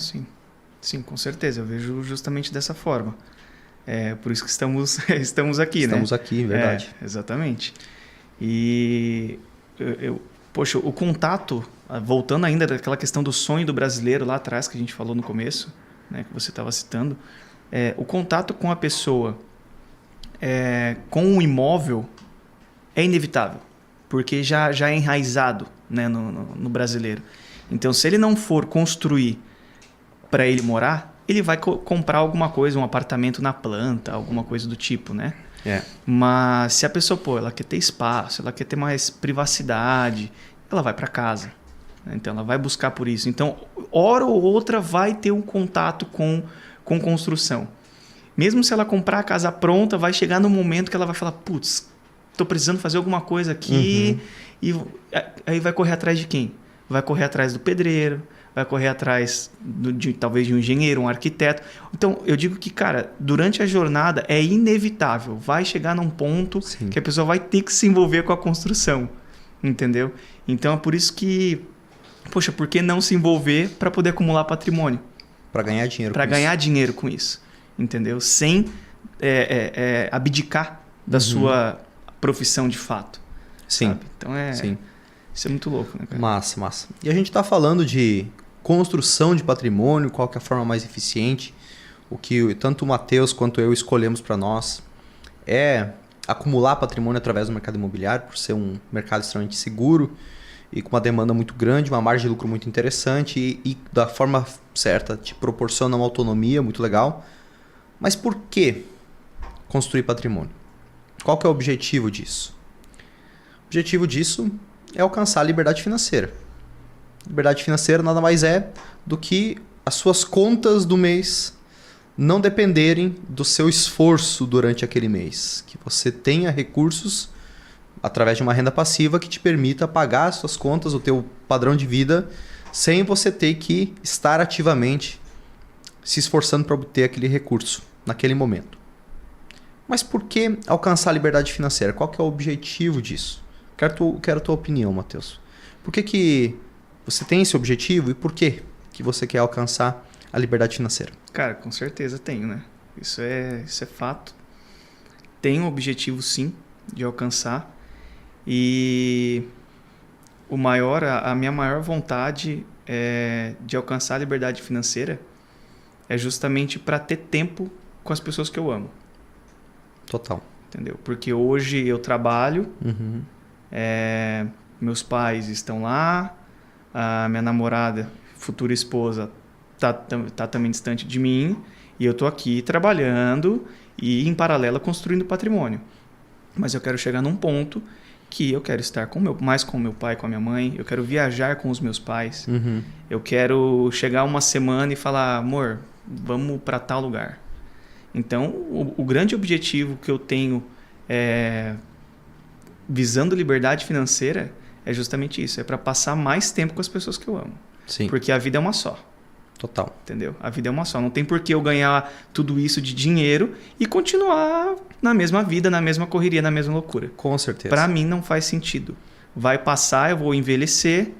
Sim, com certeza. Eu vejo justamente dessa forma. É por isso que estamos aqui. Estamos aqui, verdade. Exatamente. E, poxa, o contato, voltando ainda daquela questão do sonho do brasileiro lá atrás que a gente falou no começo, né, que você estava citando, o contato com a pessoa com o imóvel é inevitável, porque já é enraizado, né, no brasileiro. Então, se ele não for construir para ele morar, ele vai comprar alguma coisa, um apartamento na planta, alguma coisa do tipo, né? Mas se a pessoa, ela quer ter espaço, ela quer ter mais privacidade, ela vai para casa. Então, ela vai buscar por isso. Então, hora ou outra vai ter um contato com construção. Mesmo se ela comprar a casa pronta, vai chegar no momento que ela vai falar, putz, estou precisando fazer alguma coisa aqui. E aí vai correr atrás de quem? Vai correr atrás do pedreiro, vai correr atrás talvez de um engenheiro, um arquiteto. Então, eu digo que, cara, durante a jornada é inevitável. Vai chegar num ponto que a pessoa vai ter que se envolver com a construção. Entendeu? Então, é por isso que, poxa, por que não se envolver para poder acumular patrimônio? Para ganhar dinheiro com isso. Para ganhar dinheiro com isso. Entendeu? Sem abdicar da sua profissão de fato. Sim. Sabe? Então isso é muito louco, né, cara? Massa. E a gente está falando de construção de patrimônio, qual que é a forma mais eficiente. O que tanto o Matheus quanto eu escolhemos para nós é acumular patrimônio através do mercado imobiliário, por ser um mercado extremamente seguro e com uma demanda muito grande, uma margem de lucro muito interessante e da forma certa te proporciona uma autonomia muito legal. Mas por que construir patrimônio? Qual que é o objetivo disso? O objetivo disso é alcançar a liberdade financeira. Liberdade financeira nada mais é do que as suas contas do mês não dependerem do seu esforço durante aquele mês. Que você tenha recursos através de uma renda passiva que te permita pagar as suas contas, o teu padrão de vida sem você ter que estar ativamente se esforçando para obter aquele recurso naquele momento. Mas por que alcançar a liberdade financeira? Qual que é o objetivo disso? Quero a tua opinião, Matheus. Por que você tem esse objetivo e por que você quer alcançar a liberdade financeira? Cara, com certeza tenho, né? Isso é fato. Tenho um objetivo, sim, de alcançar. E a minha maior vontade de alcançar a liberdade financeira é justamente para ter tempo com as pessoas que eu amo. Total. Entendeu? Porque hoje eu trabalho, meus pais estão lá, a minha namorada, futura esposa, tá também distante de mim, e eu tô aqui trabalhando e em paralelo construindo patrimônio. Mas eu quero chegar num ponto que eu quero estar mais com meu pai, com a minha mãe, eu quero viajar com os meus pais, eu quero chegar uma semana e falar, amor, vamos para tal lugar. Então, o grande objetivo que eu tenho visando liberdade financeira é justamente isso, é para passar mais tempo com as pessoas que eu amo. Sim. Porque a vida é uma só. Total. Entendeu? A vida é uma só. Não tem por que eu ganhar tudo isso de dinheiro e continuar na mesma vida, na mesma correria, na mesma loucura. Com certeza. Para mim não faz sentido. Vai passar, eu vou envelhecer,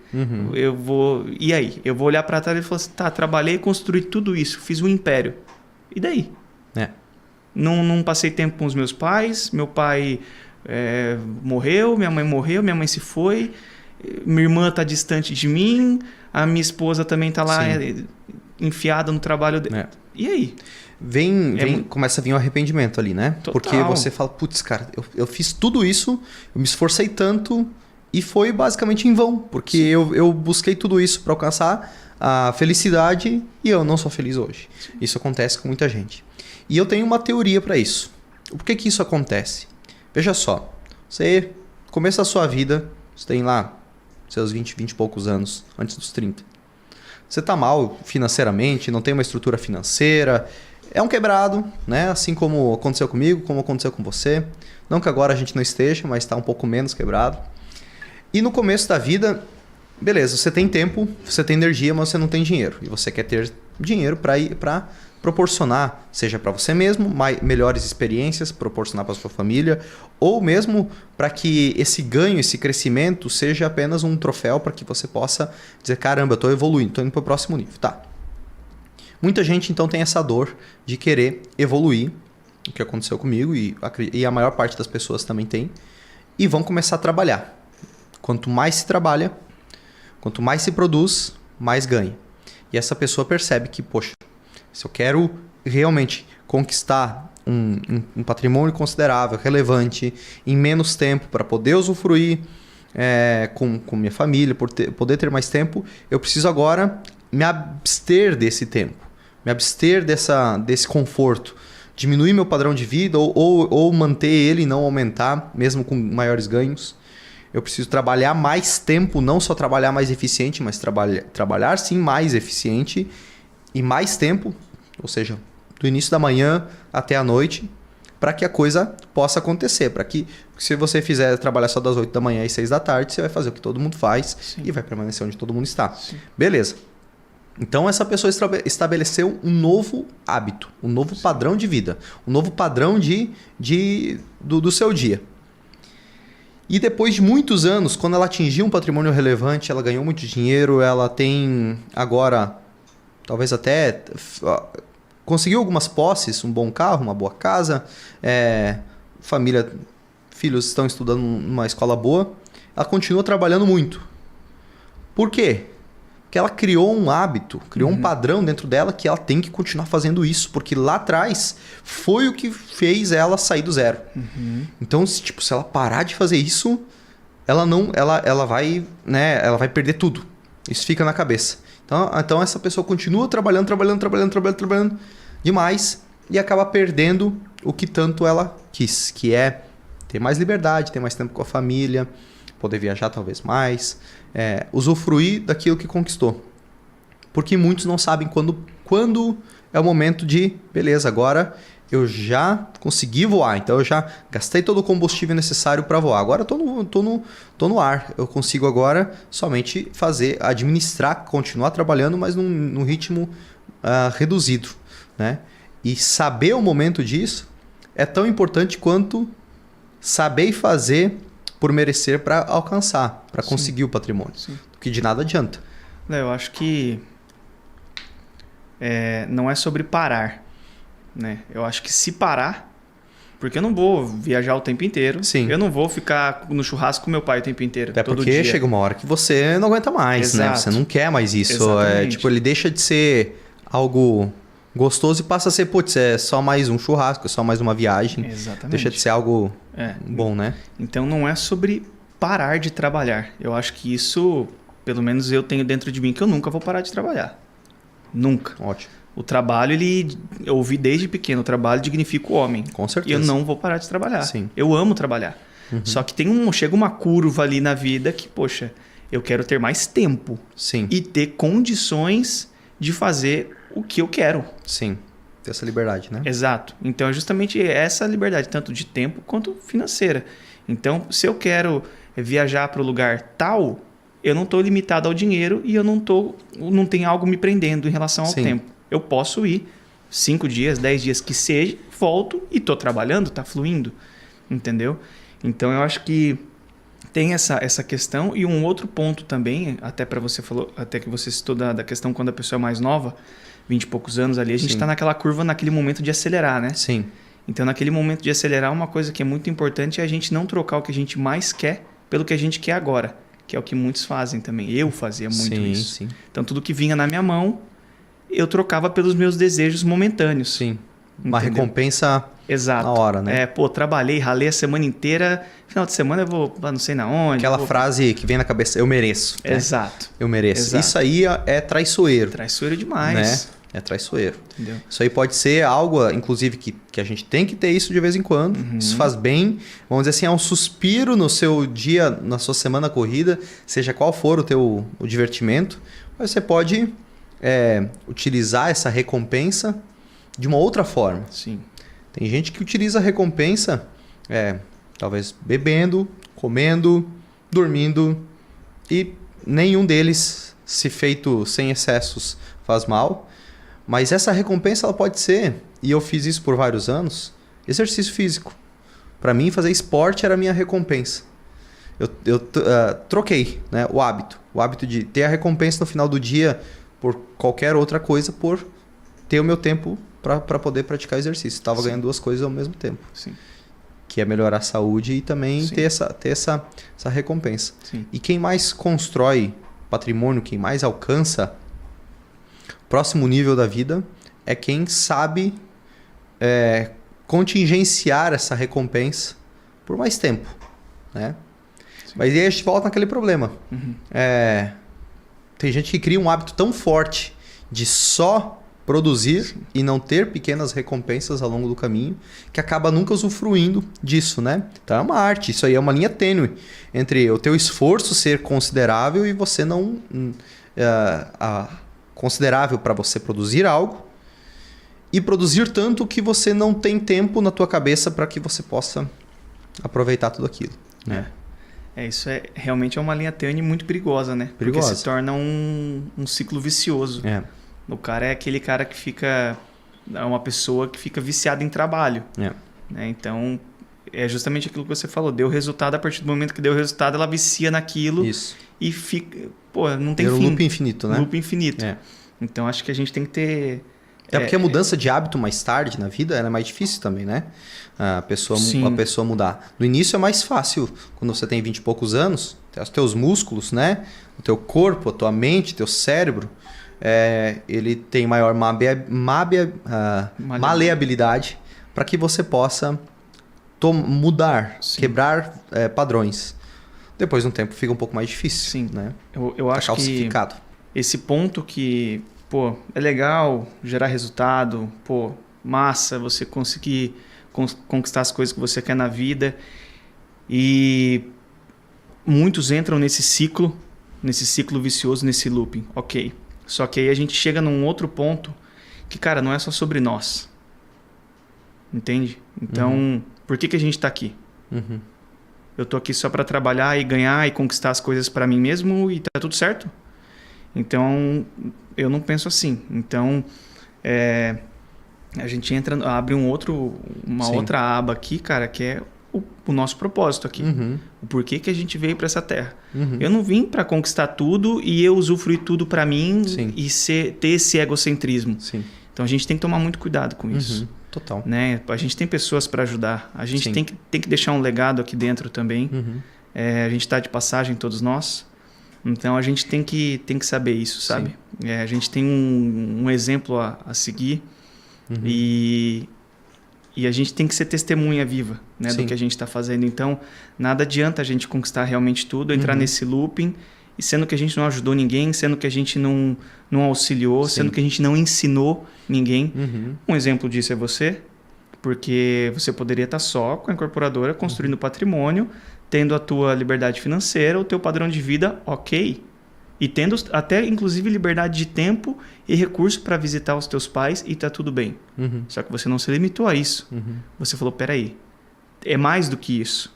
eu vou... E aí? Eu vou olhar para trás e falar assim, tá, trabalhei e construí tudo isso, fiz um império. E daí? Não passei tempo com os meus pais, meu pai morreu, minha mãe se foi, minha irmã está distante de mim, a minha esposa também está lá enfiada no trabalho dele. E aí? Começa a vir um arrependimento ali, né? Total. Porque você fala, putz, cara, eu fiz tudo isso, eu me esforcei tanto e foi basicamente em vão, porque eu busquei tudo isso para alcançar a felicidade e eu não sou feliz hoje. Sim. Isso acontece com muita gente. E eu tenho uma teoria para isso. Por que isso acontece? Veja só, você, no começo da sua vida, você tem lá seus 20 e poucos anos, antes dos 30. Você está mal financeiramente, não tem uma estrutura financeira, é um quebrado, né? Assim como aconteceu comigo, como aconteceu com você. Não que agora a gente não esteja, mas está um pouco menos quebrado. E no começo da vida, beleza, você tem tempo, você tem energia, mas você não tem dinheiro. E você quer ter dinheiro para proporcionar, seja para você mesmo, melhores experiências, proporcionar para sua família, ou mesmo para que esse ganho, esse crescimento seja apenas um troféu para que você possa dizer, caramba, eu estou evoluindo, estou indo para o próximo nível. Tá. Muita gente então tem essa dor de querer evoluir, o que aconteceu comigo e a maior parte das pessoas também tem, e vão começar a trabalhar. Quanto mais se trabalha, quanto mais se produz, mais ganha. E essa pessoa percebe que, poxa, se eu quero realmente conquistar um patrimônio considerável, relevante, em menos tempo, para poder usufruir com minha família, poder ter mais tempo, eu preciso agora me abster desse tempo, me abster desse conforto, diminuir meu padrão de vida ou manter ele e não aumentar, mesmo com maiores ganhos. Eu preciso trabalhar mais tempo, não só trabalhar mais eficiente, mas trabalhar sim mais eficiente e mais tempo, ou seja, do início da manhã até a noite, para que a coisa possa acontecer. Para que, se você fizer trabalhar só das 8 da manhã às 6 da tarde, você vai fazer o que todo mundo faz. Sim. E vai permanecer onde todo mundo está. Sim. Beleza. Então, essa pessoa estabeleceu um novo hábito, um novo padrão de vida, um novo padrão do seu dia. E depois de muitos anos, quando ela atingiu um patrimônio relevante, ela ganhou muito dinheiro, ela tem agora, talvez até, conseguiu algumas posses, um bom carro, uma boa casa, família, filhos estão estudando numa escola boa, ela continua trabalhando muito. Por quê? Porque ela criou um hábito, criou um padrão dentro dela que ela tem que continuar fazendo isso, porque lá atrás foi o que fez ela sair do zero. Então, se ela parar de fazer isso, ela vai perder tudo. Isso fica na cabeça. Então essa pessoa continua trabalhando demais e acaba perdendo o que tanto ela quis, que é ter mais liberdade, ter mais tempo com a família, poder viajar talvez mais, usufruir daquilo que conquistou. Porque muitos não sabem quando é o momento de, beleza, agora eu já consegui voar, então eu já gastei todo o combustível necessário para voar. Agora eu tô no ar. Eu consigo agora somente administrar, continuar trabalhando, mas num ritmo reduzido, né? E saber o momento disso é tão importante quanto saber fazer por merecer para alcançar, para conseguir o patrimônio. Sim. Porque de nada adianta. Eu acho que não é sobre parar, né? Eu acho que se parar, porque eu não vou viajar o tempo inteiro. Sim. Eu não vou ficar no churrasco com meu pai o tempo inteiro. Até todo porque dia. chega uma hora que você não aguenta mais, Exato. né? Você não quer mais isso. Exatamente. Ele deixa de ser algo gostoso e passa a ser, putz, é só mais um churrasco, é só mais uma viagem. Exatamente. Deixa de ser algo bom, né? Então não é sobre parar de trabalhar. Eu acho que isso, pelo menos eu tenho dentro de mim, que eu nunca vou parar de trabalhar. Nunca. Ótimo. O trabalho, eu ouvi desde pequeno, o trabalho dignifica o homem. Com certeza. E eu não vou parar de trabalhar. Sim. Eu amo trabalhar. Uhum. Só que chega uma curva ali na vida que, poxa, eu quero ter mais tempo. Sim. E ter condições de fazer o que eu quero. Sim. Ter essa liberdade, né? Exato. Então é justamente essa liberdade, tanto de tempo quanto financeira. Então, se eu quero viajar para o lugar tal, eu não estou limitado ao dinheiro e eu não tenho algo me prendendo em relação ao tempo. Eu posso ir 5 dias, 10 dias que seja, volto e estou trabalhando, está fluindo, entendeu? Então eu acho que tem essa questão. E um outro ponto também, até que você citou da questão quando a pessoa é mais nova, 20 e poucos anos ali, a gente está naquela curva, naquele momento de acelerar, né? Sim. Então naquele momento de acelerar, uma coisa que é muito importante é a gente não trocar o que a gente mais quer pelo que a gente quer agora, que é o que muitos fazem também. Eu fazia muito isso. Sim. Então tudo que vinha na minha mão, eu trocava pelos meus desejos momentâneos. Sim. Uma recompensa na hora, né? Trabalhei, ralei a semana inteira, final de semana eu vou não sei na onde. Aquela frase que vem na cabeça, eu mereço. Exato. Né? Eu mereço. Exato. Isso aí é traiçoeiro. Traiçoeiro demais. Né? É traiçoeiro. Entendeu? Isso aí pode ser algo, inclusive, que a gente tem que ter isso de vez em quando. Uhum. Isso faz bem. Vamos dizer assim, é um suspiro no seu dia, na sua semana corrida, seja qual for o divertimento. Mas você pode utilizar essa recompensa de uma outra forma. Sim. Tem gente que utiliza a recompensa talvez bebendo, comendo, dormindo, e nenhum deles, se feito sem excessos, faz mal. Mas essa recompensa ela pode ser, e eu fiz isso por vários anos, exercício físico. Para mim, fazer esporte era a minha recompensa. Eu troquei, né, o hábito de ter a recompensa no final do dia por qualquer outra coisa, por ter o meu tempo para poder praticar exercício. Estava ganhando duas coisas ao mesmo tempo. Sim. Que é melhorar a saúde e também ter essa recompensa. Sim. E quem mais constrói patrimônio, quem mais alcança o próximo nível da vida é quem sabe contingenciar essa recompensa por mais tempo, né? Mas aí a gente volta naquele problema. Uhum. Tem gente que cria um hábito tão forte de só produzir e não ter pequenas recompensas ao longo do caminho, que acaba nunca usufruindo disso, né? Então é uma arte, isso aí é uma linha tênue entre o teu esforço ser considerável e você não... considerável para você produzir algo e produzir tanto que você não tem tempo na tua cabeça para que você possa aproveitar tudo aquilo, né? Isso realmente é uma linha tênue muito perigosa, né? Perigosa. Porque se torna um ciclo vicioso. O cara é aquele cara que fica... É uma pessoa que fica viciada em trabalho. Né? Então, é justamente aquilo que você falou. Deu resultado, a partir do momento que deu resultado, ela vicia naquilo. Isso. E fica... Pô, não tem fim. fim. Loop infinito, né? Loop infinito. Então, acho que a gente tem que ter... Porque a mudança de hábito mais tarde na vida é mais difícil também, né? A pessoa mudar. No início é mais fácil, quando você tem 20 e poucos anos, os teus músculos, né? O teu corpo, a tua mente, teu cérebro, ele tem maior maleabilidade para que você possa mudar, quebrar padrões. Depois de um tempo fica um pouco mais difícil. Sim. Né? Eu acho que esse ponto que... é legal gerar resultado, massa você conseguir conquistar as coisas que você quer na vida. E muitos entram nesse ciclo vicioso, nesse looping. Ok. Só que aí a gente chega num outro ponto que, cara, não é só sobre nós. Entende? Então, por que a gente está aqui? Eu tô aqui só para trabalhar e ganhar e conquistar as coisas para mim mesmo e tá tudo certo? Então, eu não penso assim. Então, a gente abre uma outra aba aqui, cara, que é o nosso propósito aqui. O porquê que a gente veio para essa terra. Eu não vim para conquistar tudo e eu usufruir tudo para mim e ter esse egocentrismo. Sim. Então, a gente tem que tomar muito cuidado com isso. Total. Né? A gente tem pessoas para ajudar. A gente tem que deixar um legado aqui dentro também. A gente está de passagem, todos nós. Então, a gente tem que saber isso, sabe? A gente tem um exemplo a seguir. E a gente tem que ser testemunha viva, né, do que a gente está fazendo. Então, nada adianta a gente conquistar realmente tudo, entrar nesse looping, e sendo que a gente não ajudou ninguém, sendo que a gente não auxiliou, sendo que a gente não ensinou ninguém. Um exemplo disso é você, porque você poderia estar só com a incorporadora, construindo patrimônio, tendo a tua liberdade financeira, o teu padrão de vida ok. E tendo até, inclusive, liberdade de tempo e recurso para visitar os teus pais e tá tudo bem. Só que você não se limitou a isso. Você falou, peraí, é mais do que isso.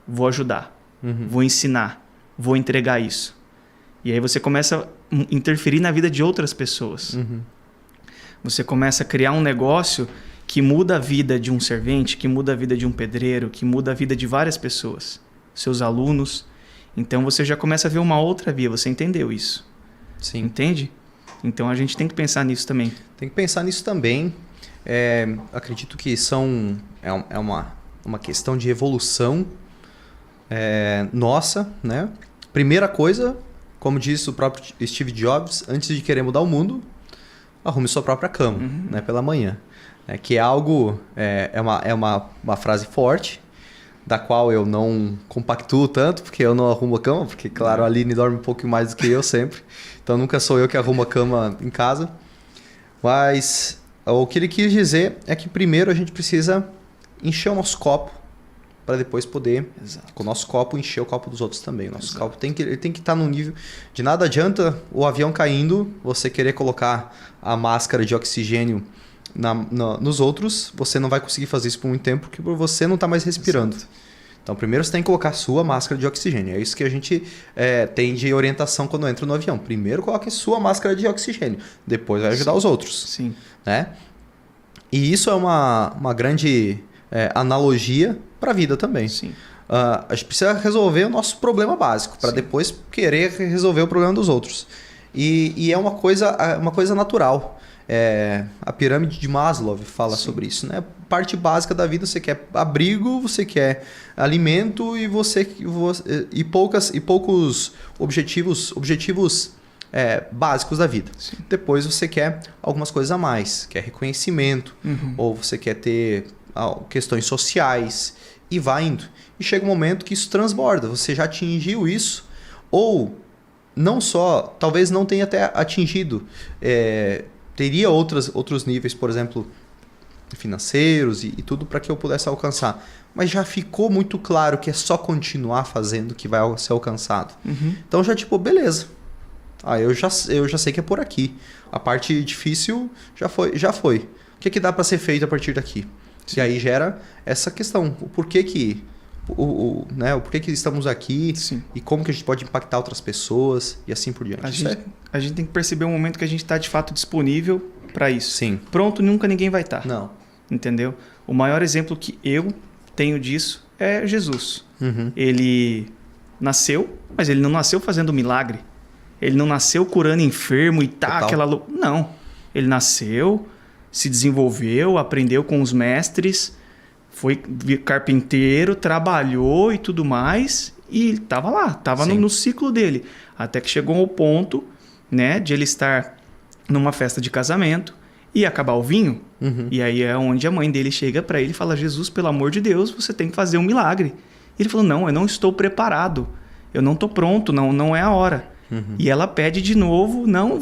Vou ajudar, vou ensinar, vou entregar isso. E aí você começa a interferir na vida de outras pessoas. Você começa a criar um negócio que muda a vida de um servente, que muda a vida de um pedreiro, que muda a vida de várias pessoas. Seus alunos. Então você já começa a ver uma outra via. Você entendeu isso? Sim. Entende? Então a gente tem que pensar nisso também. Tem que pensar nisso também. Acredito que é uma questão de evolução nossa, né? Primeira coisa, como disse o próprio Steve Jobs, antes de querer mudar o mundo, arrume sua própria cama, né? Pela manhã. Que é algo, uma frase forte, da qual eu não compactuo tanto, porque eu não arrumo a cama, porque, claro, a Aline dorme um pouco mais do que eu sempre. Então, nunca sou eu que arrumo a cama em casa. Mas o que ele quis dizer é que primeiro a gente precisa encher o nosso copo para depois poder, com o nosso copo, encher o copo dos outros também. O nosso copo tem que estar num nível... De nada adianta o avião caindo, você querer colocar a máscara de oxigênio nos outros, você não vai conseguir fazer isso por muito tempo, porque você não está mais respirando. Exato. Então, primeiro você tem que colocar a sua máscara de oxigênio. É isso que a gente tem de orientação quando entra no avião. Primeiro coloque a sua máscara de oxigênio, depois vai ajudar os outros. Sim. Né? E isso é uma grande analogia para a vida também. Sim. A gente precisa resolver o nosso problema básico, para depois querer resolver o problema dos outros. E é uma coisa natural. A pirâmide de Maslow fala sobre isso, né? Parte básica da vida, você quer abrigo, você quer alimento e poucos objetivos básicos da vida. Sim. Depois você quer algumas coisas a mais, quer reconhecimento, ou você quer ter questões sociais, e vai indo. E chega um momento que isso transborda, você já atingiu isso, ou não só, talvez não tenha até atingido, teria outros níveis, por exemplo, financeiros e tudo para que eu pudesse alcançar. Mas já ficou muito claro que é só continuar fazendo que vai ser alcançado. Então já beleza. Eu já sei que é por aqui. A parte difícil já foi. O que dá para ser feito a partir daqui? Sim. E aí gera essa questão. O porquê que estamos aqui. Sim. E como que a gente pode impactar outras pessoas e assim por diante. A gente tem que perceber o momento que a gente está de fato disponível para isso. Sim. Pronto, nunca ninguém vai estar. Não. Entendeu? O maior exemplo que eu tenho disso é Jesus. Ele nasceu, mas ele não nasceu fazendo milagre. Ele não nasceu curando enfermo e aquela... Não. Ele nasceu, se desenvolveu, aprendeu com os mestres, foi carpinteiro, trabalhou e tudo mais, e estava lá, estava no ciclo dele. Até que chegou ao ponto, né, de ele estar numa festa de casamento e acabar o vinho. E aí é onde a mãe dele chega para ele e fala: Jesus, pelo amor de Deus, você tem que fazer um milagre. Ele falou: não, eu não estou preparado, eu não estou pronto, não é a hora. E ela pede de novo: não,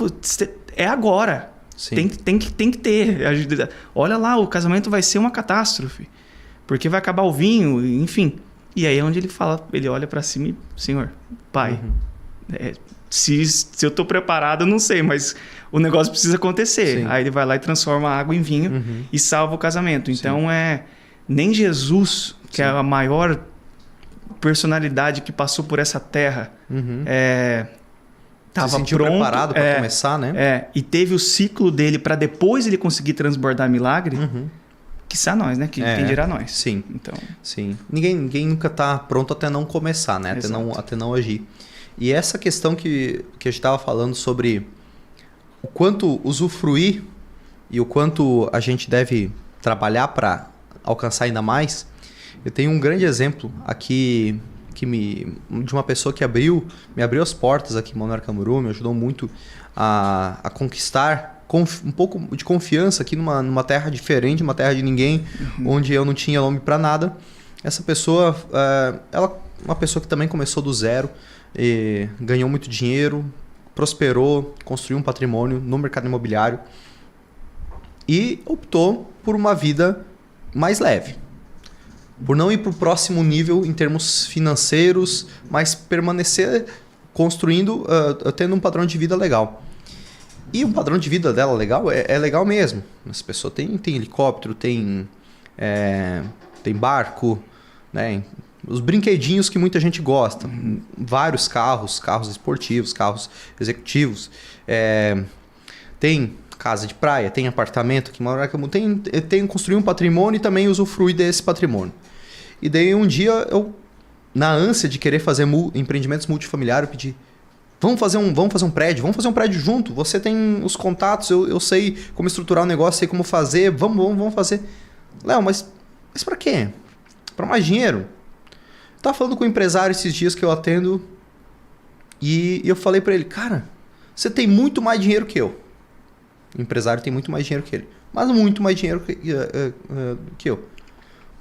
é agora. Tem que ter. Olha lá, o casamento vai ser uma catástrofe, porque vai acabar o vinho, enfim. E aí é onde ele olha para cima e: Senhor, Pai, Se eu estou preparado, eu não sei, mas o negócio precisa acontecer. Sim. Aí ele vai lá e transforma a água em vinho e salva o casamento. Então, nem Jesus, que é a maior personalidade que passou por essa terra, estava se sentiu pronto, preparado para começar, né? E teve o ciclo dele para depois ele conseguir transbordar milagre. Quiçá nós, né? Quem dirá nós. Sim. Então, sim. Ninguém nunca está pronto até não começar, né? Até não agir. E essa questão que a gente estava falando sobre o quanto usufruir e o quanto a gente deve trabalhar para alcançar ainda mais, eu tenho um grande exemplo aqui de uma pessoa que me abriu as portas aqui em Balneário Camboriú, me ajudou muito a conquistar um pouco de confiança aqui numa terra diferente, uma terra de ninguém, onde eu não tinha nome para nada. Essa pessoa, ela é uma pessoa que também começou do zero, e ganhou muito dinheiro, prosperou, construiu um patrimônio no mercado imobiliário e optou por uma vida mais leve. Por não ir para o próximo nível em termos financeiros, mas permanecer construindo, tendo um padrão de vida legal. E o padrão de vida dela legal é legal mesmo. Essa pessoa tem helicóptero, tem barco, né? Os brinquedinhos que muita gente gosta. Vários carros esportivos, carros executivos. Tem casa de praia, tem apartamento aqui, tem construir um patrimônio e também usufruir desse patrimônio. E daí um dia eu, na ânsia de querer fazer empreendimentos multifamiliares, eu pedi: vamos fazer um prédio junto. Você tem os contatos, eu sei como estruturar o negócio, sei como fazer, vamos fazer. Léo, mas para quê? Para mais dinheiro? Tava falando com um empresário esses dias que eu atendo e eu falei para ele: cara, você tem muito mais dinheiro que eu. O empresário tem muito mais dinheiro que ele, mas muito mais dinheiro que eu.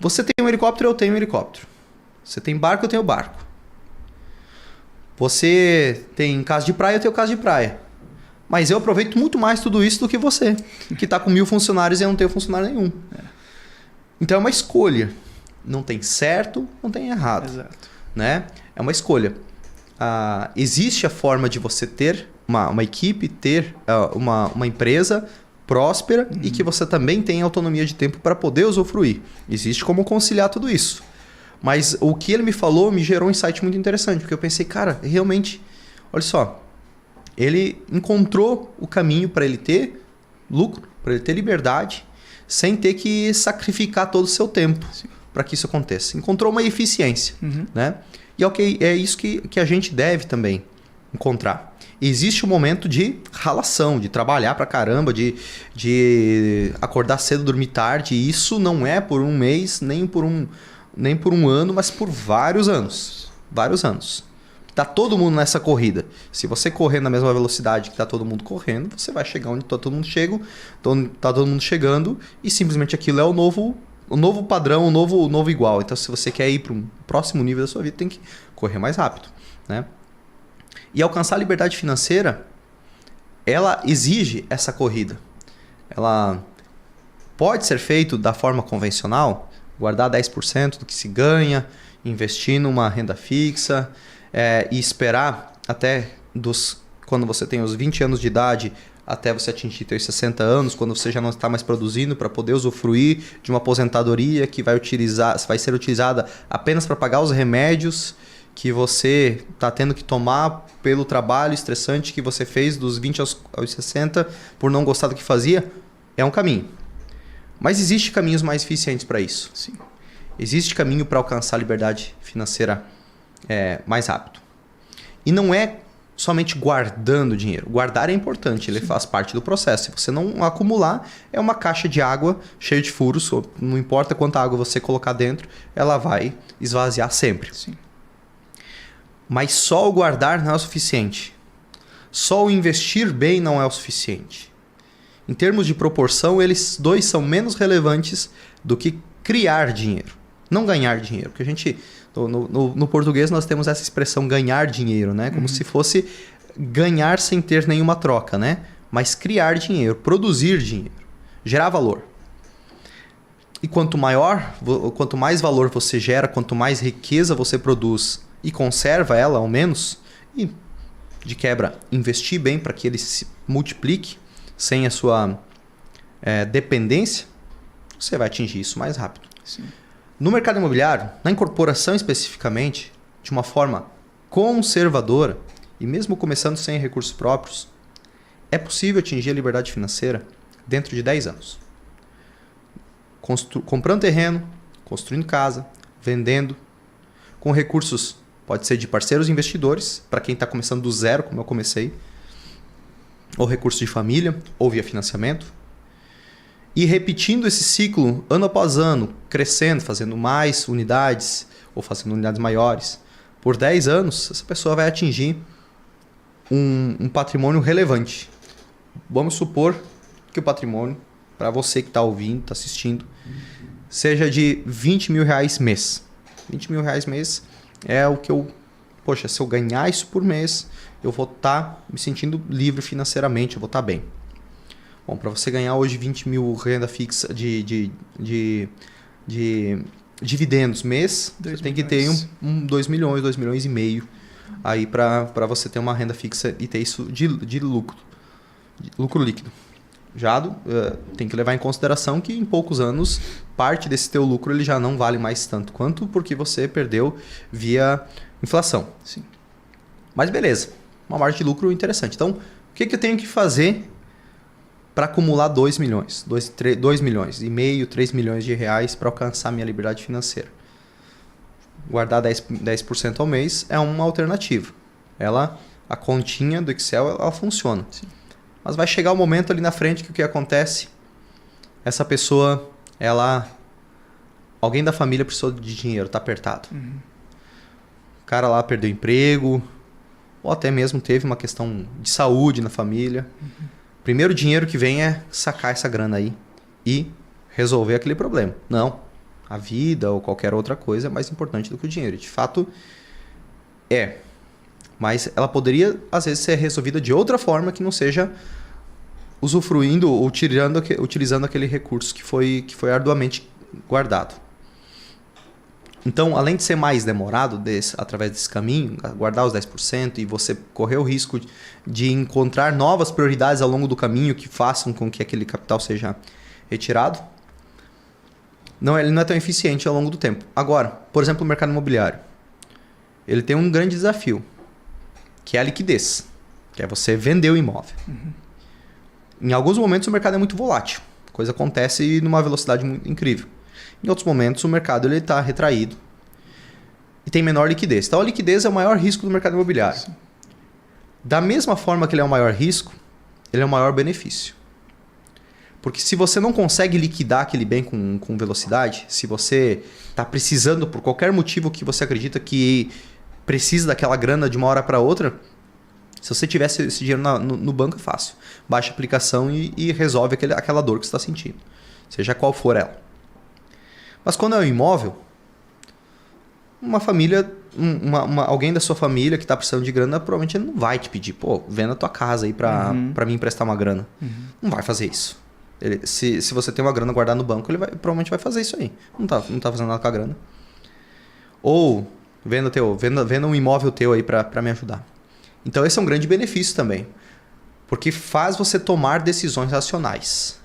Você tem um helicóptero, eu tenho um helicóptero. Você tem barco, eu tenho barco. Você tem casa de praia, eu tenho casa de praia. Mas eu aproveito muito mais tudo isso do que você, que está com 1000 funcionários e eu não tenho funcionário nenhum. Então é uma escolha. Não tem certo, não tem errado. Exato. Né? É uma escolha. Existe a forma de você ter uma equipe, ter uma empresa próspera e que você também tem autonomia de tempo para poder usufruir. Existe como conciliar tudo isso. Mas o que ele me falou me gerou um insight muito interessante, porque eu pensei: cara, realmente, olha só, ele encontrou o caminho para ele ter lucro, para ele ter liberdade, sem ter que sacrificar todo o seu tempo para que isso aconteça. Encontrou uma eficiência, né? E é isso que a gente deve também encontrar. Existe um momento de ralação, de trabalhar pra caramba, de acordar cedo, dormir tarde. E isso não é por um mês, nem por um ano, mas por vários anos. Vários anos. Tá todo mundo nessa corrida. Se você correr na mesma velocidade que tá todo mundo correndo, você vai chegar onde tá todo mundo chegando e simplesmente aquilo é o novo padrão, o novo igual. Então, se você quer ir para um próximo nível da sua vida, tem que correr mais rápido, né? E alcançar a liberdade financeira, ela exige essa corrida. Ela pode ser feito da forma convencional, guardar 10% do que se ganha, investir numa renda fixa e esperar até quando você tem os 20 anos de idade até você atingir seus 60 anos, quando você já não está mais produzindo, para poder usufruir de uma aposentadoria que vai ser utilizada apenas para pagar os remédios que você está tendo que tomar pelo trabalho estressante que você fez dos 20 aos 60 por não gostar do que fazia. É um caminho. Mas existem caminhos mais eficientes para isso. Sim. Existe caminho para alcançar a liberdade financeira mais rápido. E não é somente guardando dinheiro. Guardar é importante, ele faz parte do processo. Se você não acumular, é uma caixa de água cheia de furos, não importa quanta água você colocar dentro, ela vai esvaziar sempre. Sim. Mas só o guardar não é o suficiente. Só o investir bem não é o suficiente. Em termos de proporção, eles dois são menos relevantes do que criar dinheiro. Não ganhar dinheiro, porque a gente... No português nós temos essa expressão ganhar dinheiro, né? Como se fosse ganhar sem ter nenhuma troca, né? Mas criar dinheiro, produzir dinheiro, gerar valor. E quanto mais valor você gera, quanto mais riqueza você produz e conserva ela, ao menos, e de quebra, investir bem para que ele se multiplique sem a sua dependência, você vai atingir isso mais rápido. Sim. No mercado imobiliário, na incorporação especificamente, de uma forma conservadora, e mesmo começando sem recursos próprios, é possível atingir a liberdade financeira dentro de 10 anos. Comprando terreno, construindo casa, vendendo, com recursos, pode ser de parceiros investidores, para quem está começando do zero, como eu comecei, ou recursos de família, ou via financiamento. E repetindo esse ciclo ano após ano, crescendo, fazendo mais unidades, ou fazendo unidades maiores, por 10 anos, essa pessoa vai atingir um patrimônio relevante. Vamos supor que o patrimônio, para você que está ouvindo, está assistindo, seja de 20 mil reais mês. 20 mil reais mês é o que eu... Poxa, se eu ganhar isso por mês, eu vou estar me sentindo livre financeiramente, eu vou estar bem. Bom, para você ganhar hoje 20 mil renda fixa de dividendos mês, você tem que ter 2 milhões, 2 milhões e meio aí para você ter uma renda fixa e ter isso de lucro líquido. Já tem que levar em consideração que em poucos anos parte desse teu lucro ele já não vale mais tanto quanto porque você perdeu via inflação. Sim. Mas beleza, uma margem de lucro interessante. Então, o que eu tenho que fazer para acumular 2 milhões, 2 milhões e meio, 3 milhões de reais para alcançar minha liberdade financeira? Guardar 10% ao mês é uma alternativa. A continha do Excel, ela funciona. Sim. Mas vai chegar o momento ali na frente que o que acontece? Essa pessoa, alguém da família precisou de dinheiro, está apertado. Uhum. O cara lá perdeu emprego, ou até mesmo teve uma questão de saúde na família. Uhum. Primeiro dinheiro que vem é sacar essa grana aí e resolver aquele problema. Não, a vida ou qualquer outra coisa é mais importante do que o dinheiro. De fato, mas ela poderia, às vezes, ser resolvida de outra forma que não seja usufruindo ou utilizando aquele recurso que foi arduamente guardado. Então, além de ser mais demorado através desse caminho, guardar os 10% e você correr o risco de encontrar novas prioridades ao longo do caminho que façam com que aquele capital seja retirado, ele não é tão eficiente ao longo do tempo. Agora, por exemplo, o mercado imobiliário. Ele tem um grande desafio, que é a liquidez, que é você vender o imóvel. Uhum. Em alguns momentos o mercado é muito volátil, a coisa acontece numa velocidade muito incrível. Em outros momentos o mercado está retraído e tem menor liquidez. Então a liquidez é o maior risco do mercado imobiliário. Sim. Da mesma forma que ele é o maior risco, ele é o maior benefício. Porque se você não consegue liquidar aquele bem com velocidade, se você está precisando por qualquer motivo que você acredita que precisa daquela grana de uma hora para outra, se você tivesse esse dinheiro no banco é fácil. Baixa a aplicação e resolve aquela dor que você está sentindo, seja qual for ela. Mas quando é um imóvel, uma família, alguém da sua família que está precisando de grana, provavelmente ele não vai te pedir, venda a tua casa aí para me emprestar uma grana. Uhum. Não vai fazer isso. Se você tem uma grana guardada no banco, ele provavelmente vai fazer isso aí. Não tá fazendo nada com a grana. Ou venda um imóvel teu aí para me ajudar. Então esse é um grande benefício também. Porque faz você tomar decisões racionais.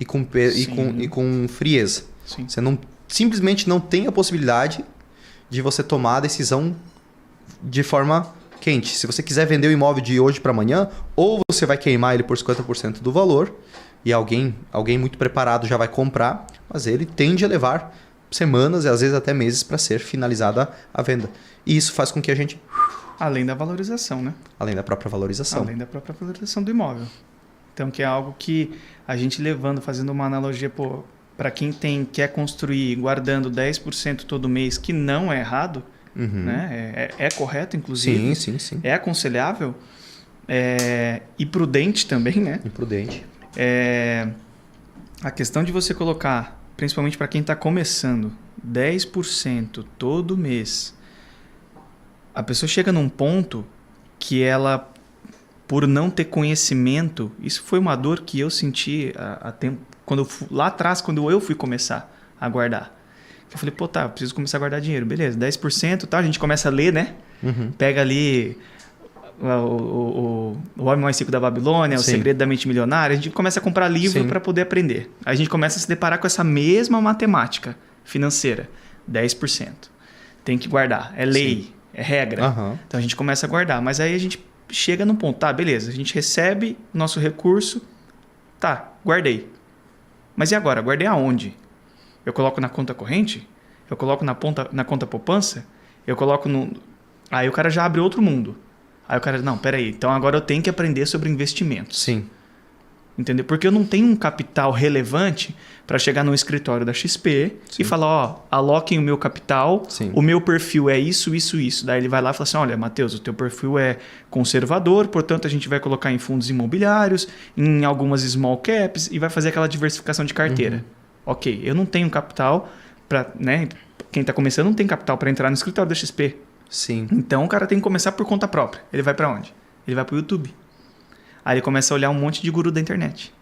E com frieza. Sim. Você simplesmente não tem a possibilidade de você tomar a decisão de forma quente. Se você quiser vender o imóvel de hoje para amanhã, ou você vai queimar ele por 50% do valor, e alguém muito preparado já vai comprar, mas ele tende a levar semanas e às vezes até meses para ser finalizada a venda. E isso faz com que a gente... Além da valorização, né? Além da própria valorização. Além da própria valorização do imóvel. Então, que é algo que a gente fazendo uma analogia, para quem quer construir guardando 10% todo mês, que não é errado, né? É correto, inclusive. Sim. É aconselhável. E prudente também, né? E prudente. A questão de você colocar, principalmente para quem está começando, 10% todo mês, a pessoa chega num ponto que ela, por não ter conhecimento, isso foi uma dor que eu senti há tempo, lá atrás, quando eu fui começar a guardar. Eu falei, eu preciso começar a guardar dinheiro. Beleza, 10%, tá? A gente começa a ler, né? Uhum. Pega ali o Homem Mais Rico da Babilônia, O Sim. Segredo da Mente Milionária, a gente começa a comprar livro Sim. para poder aprender. Aí a gente começa a se deparar com essa mesma matemática financeira, 10%. Tem que guardar, é lei, Sim. é regra. Aham. Então a gente começa a guardar, mas aí a gente chega num ponto, tá, beleza, a gente recebe nosso recurso, tá, guardei. Mas e agora? Guardei aonde? Eu coloco na conta corrente? Eu coloco na conta poupança? Eu coloco no... Aí o cara já abre outro mundo. Aí o cara, não, peraí, então agora eu tenho que aprender sobre investimentos. Sim. Entendeu? Porque eu não tenho um capital relevante para chegar no escritório da XP Sim. e falar, ó, aloquem o meu capital, Sim. o meu perfil é isso, isso, isso. Daí ele vai lá e fala assim, olha, Matheus, o teu perfil é conservador, portanto a gente vai colocar em fundos imobiliários, em algumas small caps e vai fazer aquela diversificação de carteira. Ok, eu não tenho capital para, né? Quem está começando não tem capital para entrar no escritório da XP. Sim. Então o cara tem que começar por conta própria. Ele vai para onde? Ele vai para o YouTube. Aí ele começa a olhar um monte de guru da internet.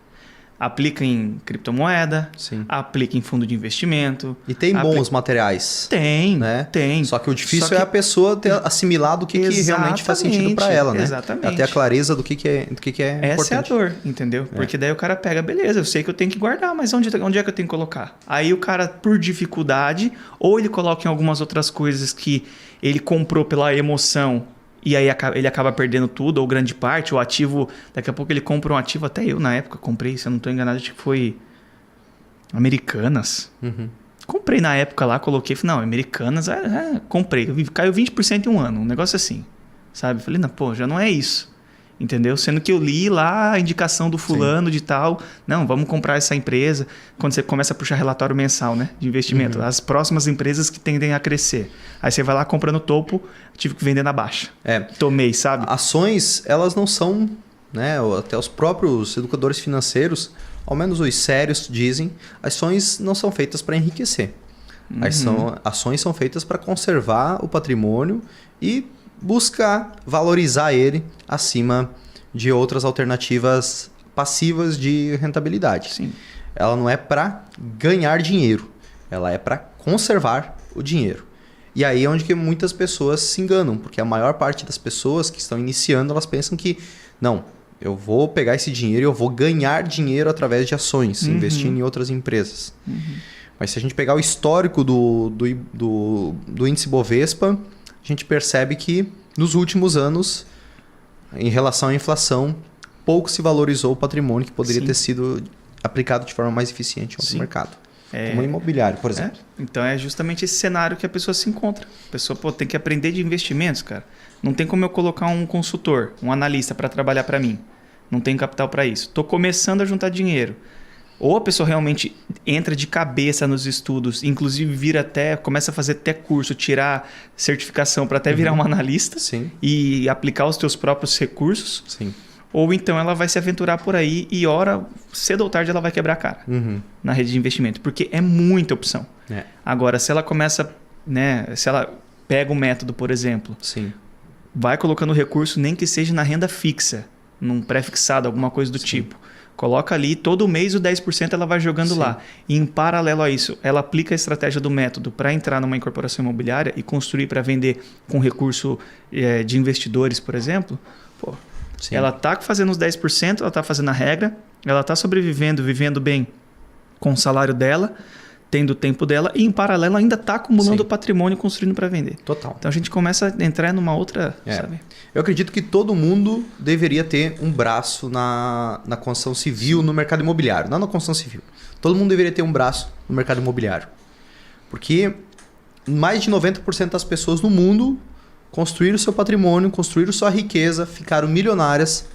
Aplica em criptomoeda, Sim. aplica em fundo de investimento. E tem bons materiais. Tem, Né? tem. Só que o difícil Só é que- a pessoa ter assimilado o que realmente faz sentido para ela, né? Exatamente. Ela ter a clareza do que é Essa é a importante. dor, entendeu? Porque daí o cara pega, beleza, eu sei que eu tenho que guardar, mas onde é que eu tenho que colocar? Aí o cara, por dificuldade, ou ele coloca em algumas outras coisas que ele comprou pela emoção e aí ele acaba perdendo tudo, ou grande parte, o ativo, daqui a pouco ele compra um ativo, até eu na época comprei, se eu não estou enganado, acho que foi Americanas. Uhum. Comprei na época lá, coloquei, falei, não, Americanas, comprei, caiu 20% em um ano, um negócio assim, sabe? Falei, não, pô, já não é isso. Entendeu? Sendo que eu li lá a indicação do fulano de tal. Não, vamos comprar essa empresa. Quando você começa a puxar relatório mensal, né? De investimento. As próximas empresas que tendem a crescer. Aí você vai lá, compra no topo, tive que vender na baixa. Tomei, sabe? Ações, elas não são, né? Até os próprios educadores financeiros, ao menos os sérios, dizem, ações não são feitas para enriquecer. Ações são feitas para conservar o patrimônio e buscar valorizar ele acima de outras alternativas passivas de rentabilidade. Sim. Ela não é para ganhar dinheiro, ela é para conservar o dinheiro. E aí é onde que muitas pessoas se enganam, porque a maior parte das pessoas que estão iniciando, elas pensam que, não, eu vou pegar esse dinheiro e eu vou ganhar dinheiro através de ações, investindo em outras empresas. Mas se a gente pegar o histórico do índice Bovespa, a gente percebe que nos últimos anos, em relação à inflação, pouco se valorizou o patrimônio que poderia ter sido aplicado de forma mais eficiente no mercado. Como o imobiliário, por exemplo. Então é justamente esse cenário que a pessoa se encontra. A pessoa tem que aprender de investimentos, cara. Não tem como eu colocar um consultor, um analista para trabalhar para mim. Não tem capital para isso. Estou começando a juntar dinheiro. Ou a pessoa realmente entra de cabeça nos estudos, inclusive começa a fazer até curso, tirar certificação para até virar um analista. Sim. E aplicar os teus próprios recursos. Sim. Ou então ela vai se aventurar por aí e cedo ou tarde ela vai quebrar a cara na rede de investimento, porque é muita opção. Agora, se ela começa, né, se ela pega o método, por exemplo, vai colocando recurso, nem que seja na renda fixa, num pré-fixado, alguma coisa do tipo. Coloca ali, todo mês o 10% ela vai jogando lá. E em paralelo a isso, ela aplica a estratégia do método para entrar numa incorporação imobiliária e construir para vender com recurso de investidores, por exemplo. Pô, ela está fazendo os 10%, ela está fazendo a regra, ela está sobrevivendo, vivendo bem com o salário dela, tendo o tempo dela e em paralelo ainda está acumulando patrimônio construindo para vender. Total. Então a gente começa a entrar numa outra... Sabe? Eu acredito que todo mundo deveria ter um braço na construção civil, no mercado imobiliário. Não na construção civil. Todo mundo deveria ter um braço no mercado imobiliário. Porque mais de 90% das pessoas no mundo construíram seu patrimônio, construíram sua riqueza, ficaram milionárias,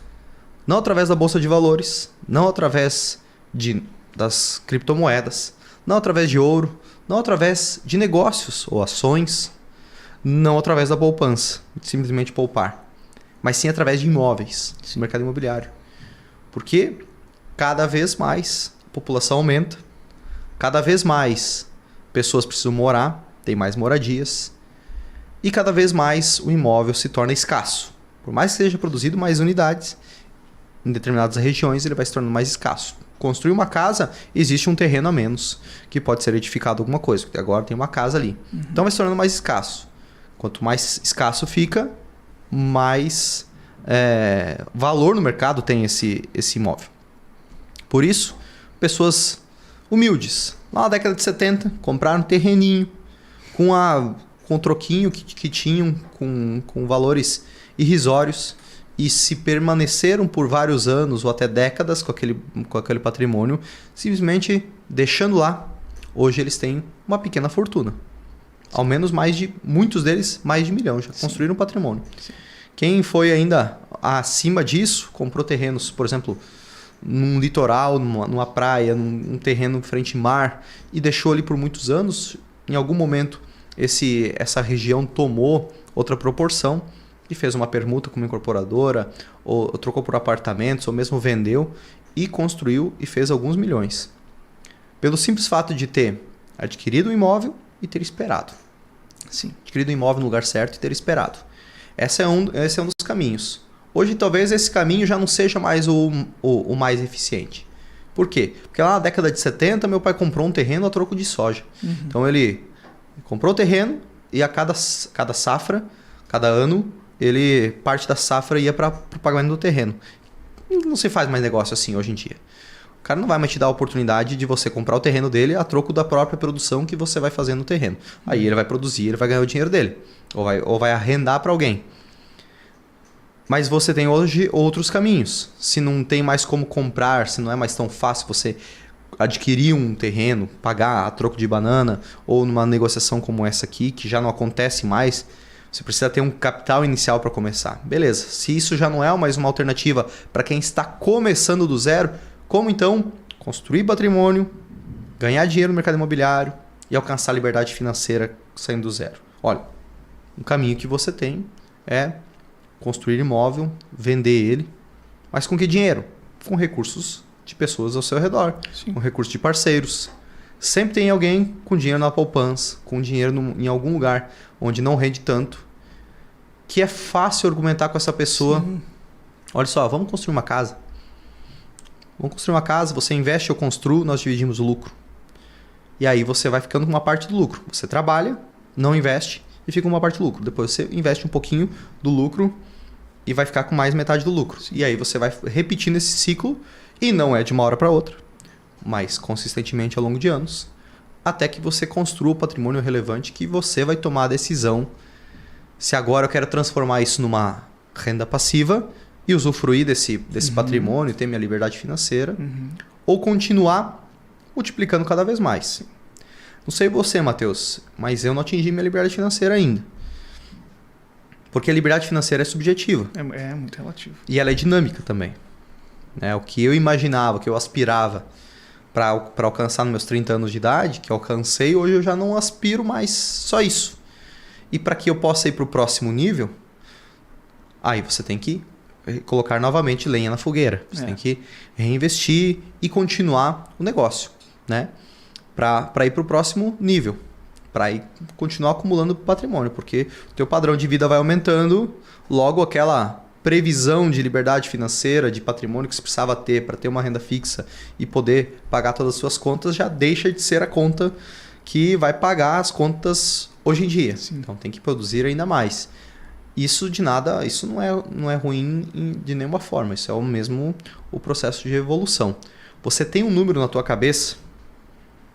não através da bolsa de valores, não através das criptomoedas, não através de ouro, não através de negócios ou ações, não através da poupança, simplesmente poupar, mas sim através de imóveis, no mercado imobiliário. Porque cada vez mais a população aumenta, cada vez mais pessoas precisam morar, tem mais moradias, e cada vez mais o imóvel se torna escasso. Por mais que seja produzido mais unidades, em determinadas regiões ele vai se tornando mais escasso. Construir uma casa, existe um terreno a menos que pode ser edificado alguma coisa, porque agora tem uma casa ali. Então vai se tornando mais escasso. Quanto mais escasso fica, mais valor no mercado tem esse imóvel. Por isso, pessoas humildes, lá na década de 70, compraram um terreninho com o troquinho que tinham, com valores irrisórios, e se permaneceram por vários anos ou até décadas com aquele patrimônio, simplesmente deixando lá. Hoje eles têm uma pequena fortuna. Ao menos muitos deles, mais de 1 milhão, já construíram um patrimônio. Sim. Quem foi ainda acima disso, comprou terrenos, por exemplo, num litoral, numa praia, num terreno frente ao mar, e deixou ali por muitos anos. Em algum momento, essa região tomou outra proporção e fez uma permuta com uma incorporadora, ou trocou por apartamentos, ou mesmo vendeu e construiu e fez alguns milhões. Pelo simples fato de ter adquirido um imóvel e ter esperado. Sim. Adquirido um imóvel no lugar certo e ter esperado. Esse é um dos caminhos. Hoje, talvez, esse caminho já não seja mais o mais eficiente. Por quê? Porque lá na década de 70, meu pai comprou um terreno a troco de soja. Uhum. Então, ele comprou o terreno e a cada safra, cada ano, parte da safra ia para o pagamento do terreno. Não se faz mais negócio assim hoje em dia. O cara não vai mais te dar a oportunidade de você comprar o terreno dele a troco da própria produção que você vai fazer no terreno. Aí ele vai produzir, ele vai ganhar o dinheiro dele. Ou vai arrendar para alguém. Mas você tem hoje outros caminhos. Se não tem mais como comprar, se não é mais tão fácil você adquirir um terreno, pagar a troco de banana, ou numa negociação como essa aqui, que já não acontece mais, você precisa ter um capital inicial para começar. Beleza, se isso já não é mais uma alternativa para quem está começando do zero, como então construir patrimônio, ganhar dinheiro no mercado imobiliário e alcançar a liberdade financeira saindo do zero? Olha, um caminho que você tem é construir imóvel, vender ele, mas com que dinheiro? Com recursos de pessoas ao seu redor, Sim. com recursos de parceiros. Sempre tem alguém com dinheiro na poupança, com dinheiro em algum lugar onde não rende tanto, que é fácil argumentar com essa pessoa. Sim. Olha só, vamos construir uma casa. Vamos construir uma casa, você investe, eu construo, nós dividimos o lucro. E aí você vai ficando com uma parte do lucro. Você trabalha, não investe e fica com uma parte do lucro. Depois você investe um pouquinho do lucro e vai ficar com mais metade do lucro. Sim. E aí você vai repetindo esse ciclo e não é de uma hora para outra, mas consistentemente ao longo de anos, até que você construa o patrimônio relevante que você vai tomar a decisão se agora eu quero transformar isso numa renda passiva e usufruir desse patrimônio, ter minha liberdade financeira, ou continuar multiplicando cada vez mais. Não sei você, Matheus, mas eu não atingi minha liberdade financeira ainda. Porque a liberdade financeira é subjetiva. É muito relativo. E ela é dinâmica também. O que eu imaginava, o que eu aspirava para alcançar nos meus 30 anos de idade, que eu alcancei, hoje eu já não aspiro mais só isso. E para que eu possa ir para o próximo nível, aí você tem que colocar novamente lenha na fogueira. Você tem que reinvestir e continuar o negócio, né? Para ir para o próximo nível, para ir continuar acumulando patrimônio, porque o teu padrão de vida vai aumentando, logo aquela previsão de liberdade financeira, de patrimônio que você precisava ter para ter uma renda fixa e poder pagar todas as suas contas, já deixa de ser a conta que vai pagar as contas hoje em dia. Sim. Então tem que produzir ainda mais. Isso não é ruim de nenhuma forma, isso é o processo de evolução. Você tem um número na tua cabeça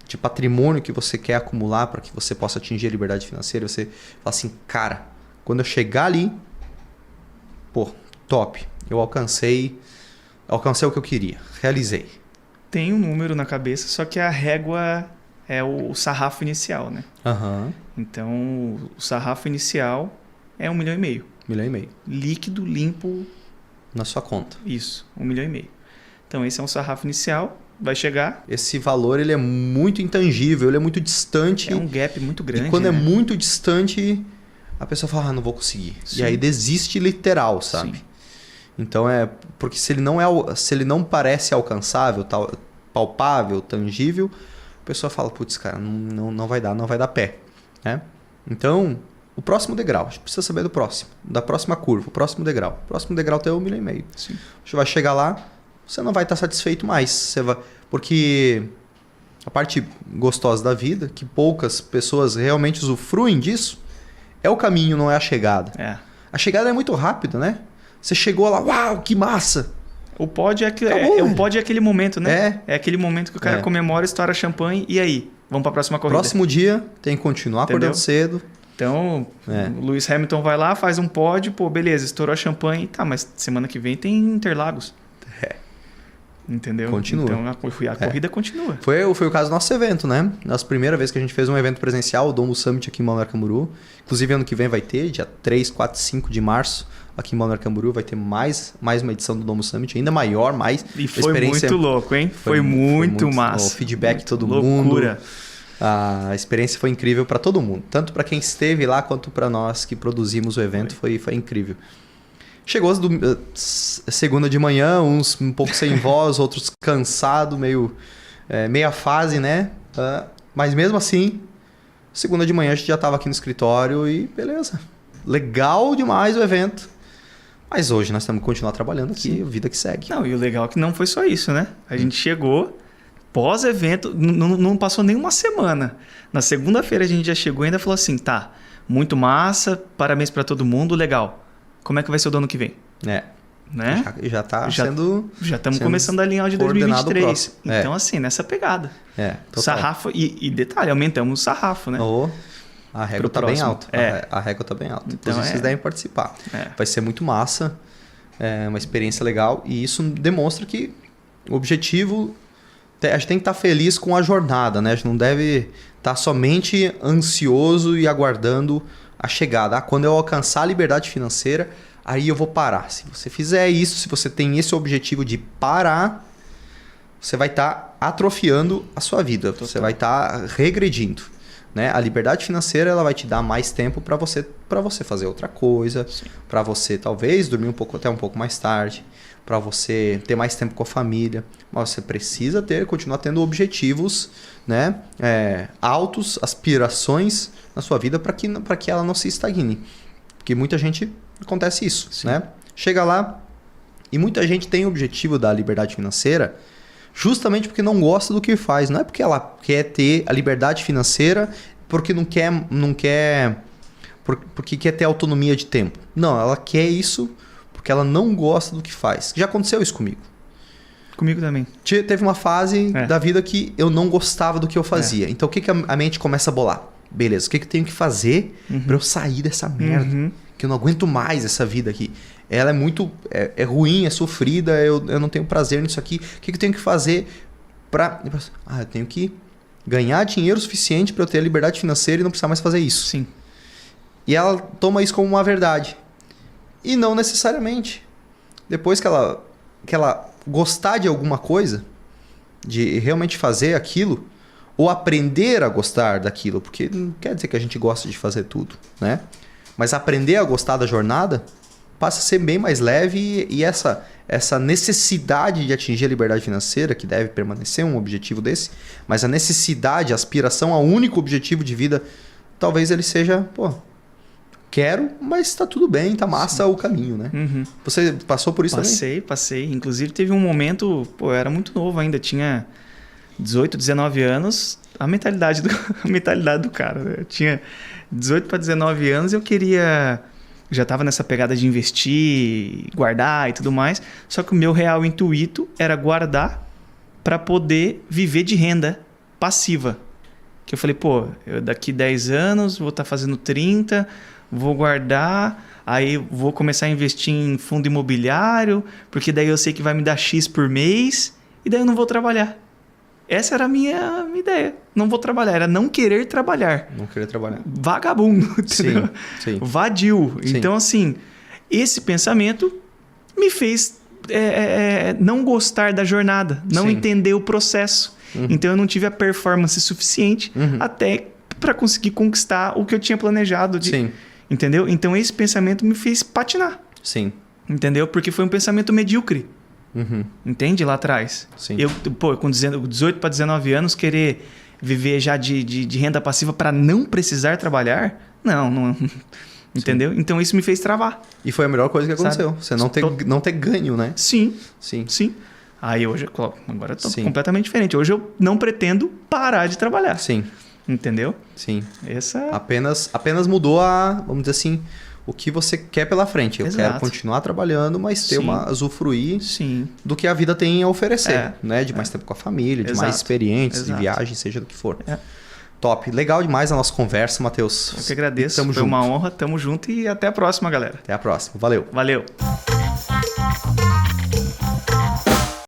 de patrimônio que você quer acumular para que você possa atingir a liberdade financeira, você fala assim, cara, quando eu chegar ali, top, eu alcancei o que eu queria, realizei. Tem um número na cabeça, só que a régua é o sarrafo inicial, né? Então, o sarrafo inicial é 1,5 milhão. 1,5 milhão. Líquido, limpo. Na sua conta. Isso, 1,5 milhão. Então, esse é um sarrafo inicial, vai chegar. Esse valor ele é muito intangível, ele é muito distante. É um gap muito grande. E quando é muito distante, a pessoa fala, não vou conseguir. Sim. E aí desiste literal, sabe? Sim. Então porque se ele não parece alcançável, palpável, tangível, a pessoa fala, putz, cara, não vai dar pé, né? Então, o próximo degrau, a gente precisa saber do próximo, da próxima curva, o próximo degrau. O próximo degrau tem 1,5 milhão. Sim. Você vai chegar lá, você não vai estar satisfeito mais, porque a parte gostosa da vida, que poucas pessoas realmente usufruem disso, é o caminho, não é a chegada. A chegada é muito rápida, né? Você chegou lá, uau, que massa! O pódio Acabou, o pódio é aquele momento, né? É. É aquele momento que o cara comemora, estoura champanhe e aí? Vamos para a próxima corrida. Próximo dia tem que continuar acordando cedo. Então, o Lewis Hamilton vai lá, faz um pódio, pô, beleza, estourou a champanhe, tá, mas semana que vem tem Interlagos. Entendeu? Continua. Então a corrida continua. Foi o caso do nosso evento, né? Nossa primeira vez que a gente fez um evento presencial, o Domo Summit aqui em Balneário Camboriú. Inclusive, ano que vem vai ter, dia 3, 4, 5 de março, aqui em Balneário Camboriú, vai ter mais uma edição do Domo Summit, ainda maior, mais. E foi muito louco, hein? Foi muito massa. O feedback de todo loucura. mundo. A experiência foi incrível para todo mundo. Tanto para quem esteve lá, quanto para nós que produzimos o evento. Foi incrível. Chegou segunda de manhã, uns um pouco sem voz, outros cansados, meia fase, né? Mas mesmo assim, segunda de manhã a gente já estava aqui no escritório e beleza. Legal demais o evento. Mas hoje nós temos que continuar trabalhando aqui, a vida que segue. Não, e o legal é que não foi só isso, né? A gente chegou, pós-evento, não passou nem uma semana. Na segunda-feira a gente já chegou e ainda falou assim, tá, muito massa, parabéns para todo mundo, legal. Como é que vai ser o do ano que vem? Né? Já estamos começando a alinhar o de 2023. Então, assim, nessa pegada. Total. Sarrafo, e detalhe, aumentamos o sarrafo, né? A régua tá bem alta. A régua tá bem alta. Então, vocês devem participar. Vai ser muito massa. É uma experiência legal. E isso demonstra que o objetivo... A gente tem que estar feliz com a jornada, né? A gente não deve estar somente ansioso e aguardando a chegada. Quando eu alcançar a liberdade financeira, aí eu vou parar. Se você fizer isso, se você tem esse objetivo de parar, você vai estar atrofiando a sua vida. Total. Você vai estar regredindo. Né? A liberdade financeira ela vai te dar mais tempo para você fazer outra coisa, para você talvez dormir até um pouco mais tarde, para você ter mais tempo com a família. Mas você precisa continuar tendo objetivos, né? Altos, aspirações na sua vida para que ela não se estagne. Porque muita gente acontece isso. Né? Chega lá e muita gente tem o objetivo da liberdade financeira justamente porque não gosta do que faz. Não é porque ela quer ter a liberdade financeira porque porque quer ter autonomia de tempo. Não, ela quer isso porque ela não gosta do que faz. Já aconteceu isso comigo. Comigo também. Teve uma fase da vida que eu não gostava do que eu fazia. Então o que a mente começa a bolar? Beleza, o que eu tenho que fazer para eu sair dessa merda? Que eu não aguento mais essa vida aqui. Ela é muito... É ruim, é sofrida, eu não tenho prazer nisso aqui. O que eu tenho que fazer para... eu tenho que ganhar dinheiro suficiente para eu ter a liberdade financeira e não precisar mais fazer isso. Sim. E ela toma isso como uma verdade. E não necessariamente. Depois que ela gostar de alguma coisa, de realmente fazer aquilo, ou aprender a gostar daquilo, porque não quer dizer que a gente gosta de fazer tudo, né? Mas aprender a gostar da jornada passa a ser bem mais leve e essa necessidade de atingir a liberdade financeira, que deve permanecer um objetivo desse, mas a necessidade, a aspiração ao único objetivo de vida, talvez ele seja, quero, mas tá tudo bem, tá massa o caminho, né? Você passou por isso também? Passei. Inclusive teve um momento, eu era muito novo ainda, tinha 18, 19 anos, a mentalidade do cara, né? Eu tinha 18 para 19 anos e eu queria... Já estava nessa pegada de investir, guardar e tudo mais. Só que o meu real intuito era guardar para poder viver de renda passiva. Que eu falei, eu daqui 10 anos vou estar fazendo 30, vou guardar, aí vou começar a investir em fundo imobiliário, porque daí eu sei que vai me dar X por mês e daí eu não vou trabalhar. Essa era a minha ideia. Não vou trabalhar. Era não querer trabalhar. Não querer trabalhar. Vagabundo. Entendeu? Sim. Vadio. Sim. Então, assim, esse pensamento me fez não gostar da jornada. Não entender o processo. Então, eu não tive a performance suficiente até para conseguir conquistar o que eu tinha planejado. Entendeu? Então, esse pensamento me fez patinar. Sim. Entendeu? Porque foi um pensamento medíocre. Entende? Lá atrás. Sim. Eu, com 18 para 19 anos, querer viver já de renda passiva para não precisar trabalhar? Não. Entendeu? Então isso me fez travar. E foi a melhor coisa que aconteceu. Você não ter ganho, né? Sim. Aí hoje, agora eu tô completamente diferente. Hoje eu não pretendo parar de trabalhar. Sim. Entendeu? Sim. Essa... Apenas mudou vamos dizer assim, o que você quer pela frente. Eu quero continuar trabalhando, mas ter usufruir do que a vida tem a oferecer, né? De mais tempo com a família, de mais experiências, de viagem, seja do que for. Top. Legal demais a nossa conversa, Matheus. Eu que agradeço. Foi uma honra. Tamo junto e até a próxima, galera. Até a próxima. Valeu. Valeu.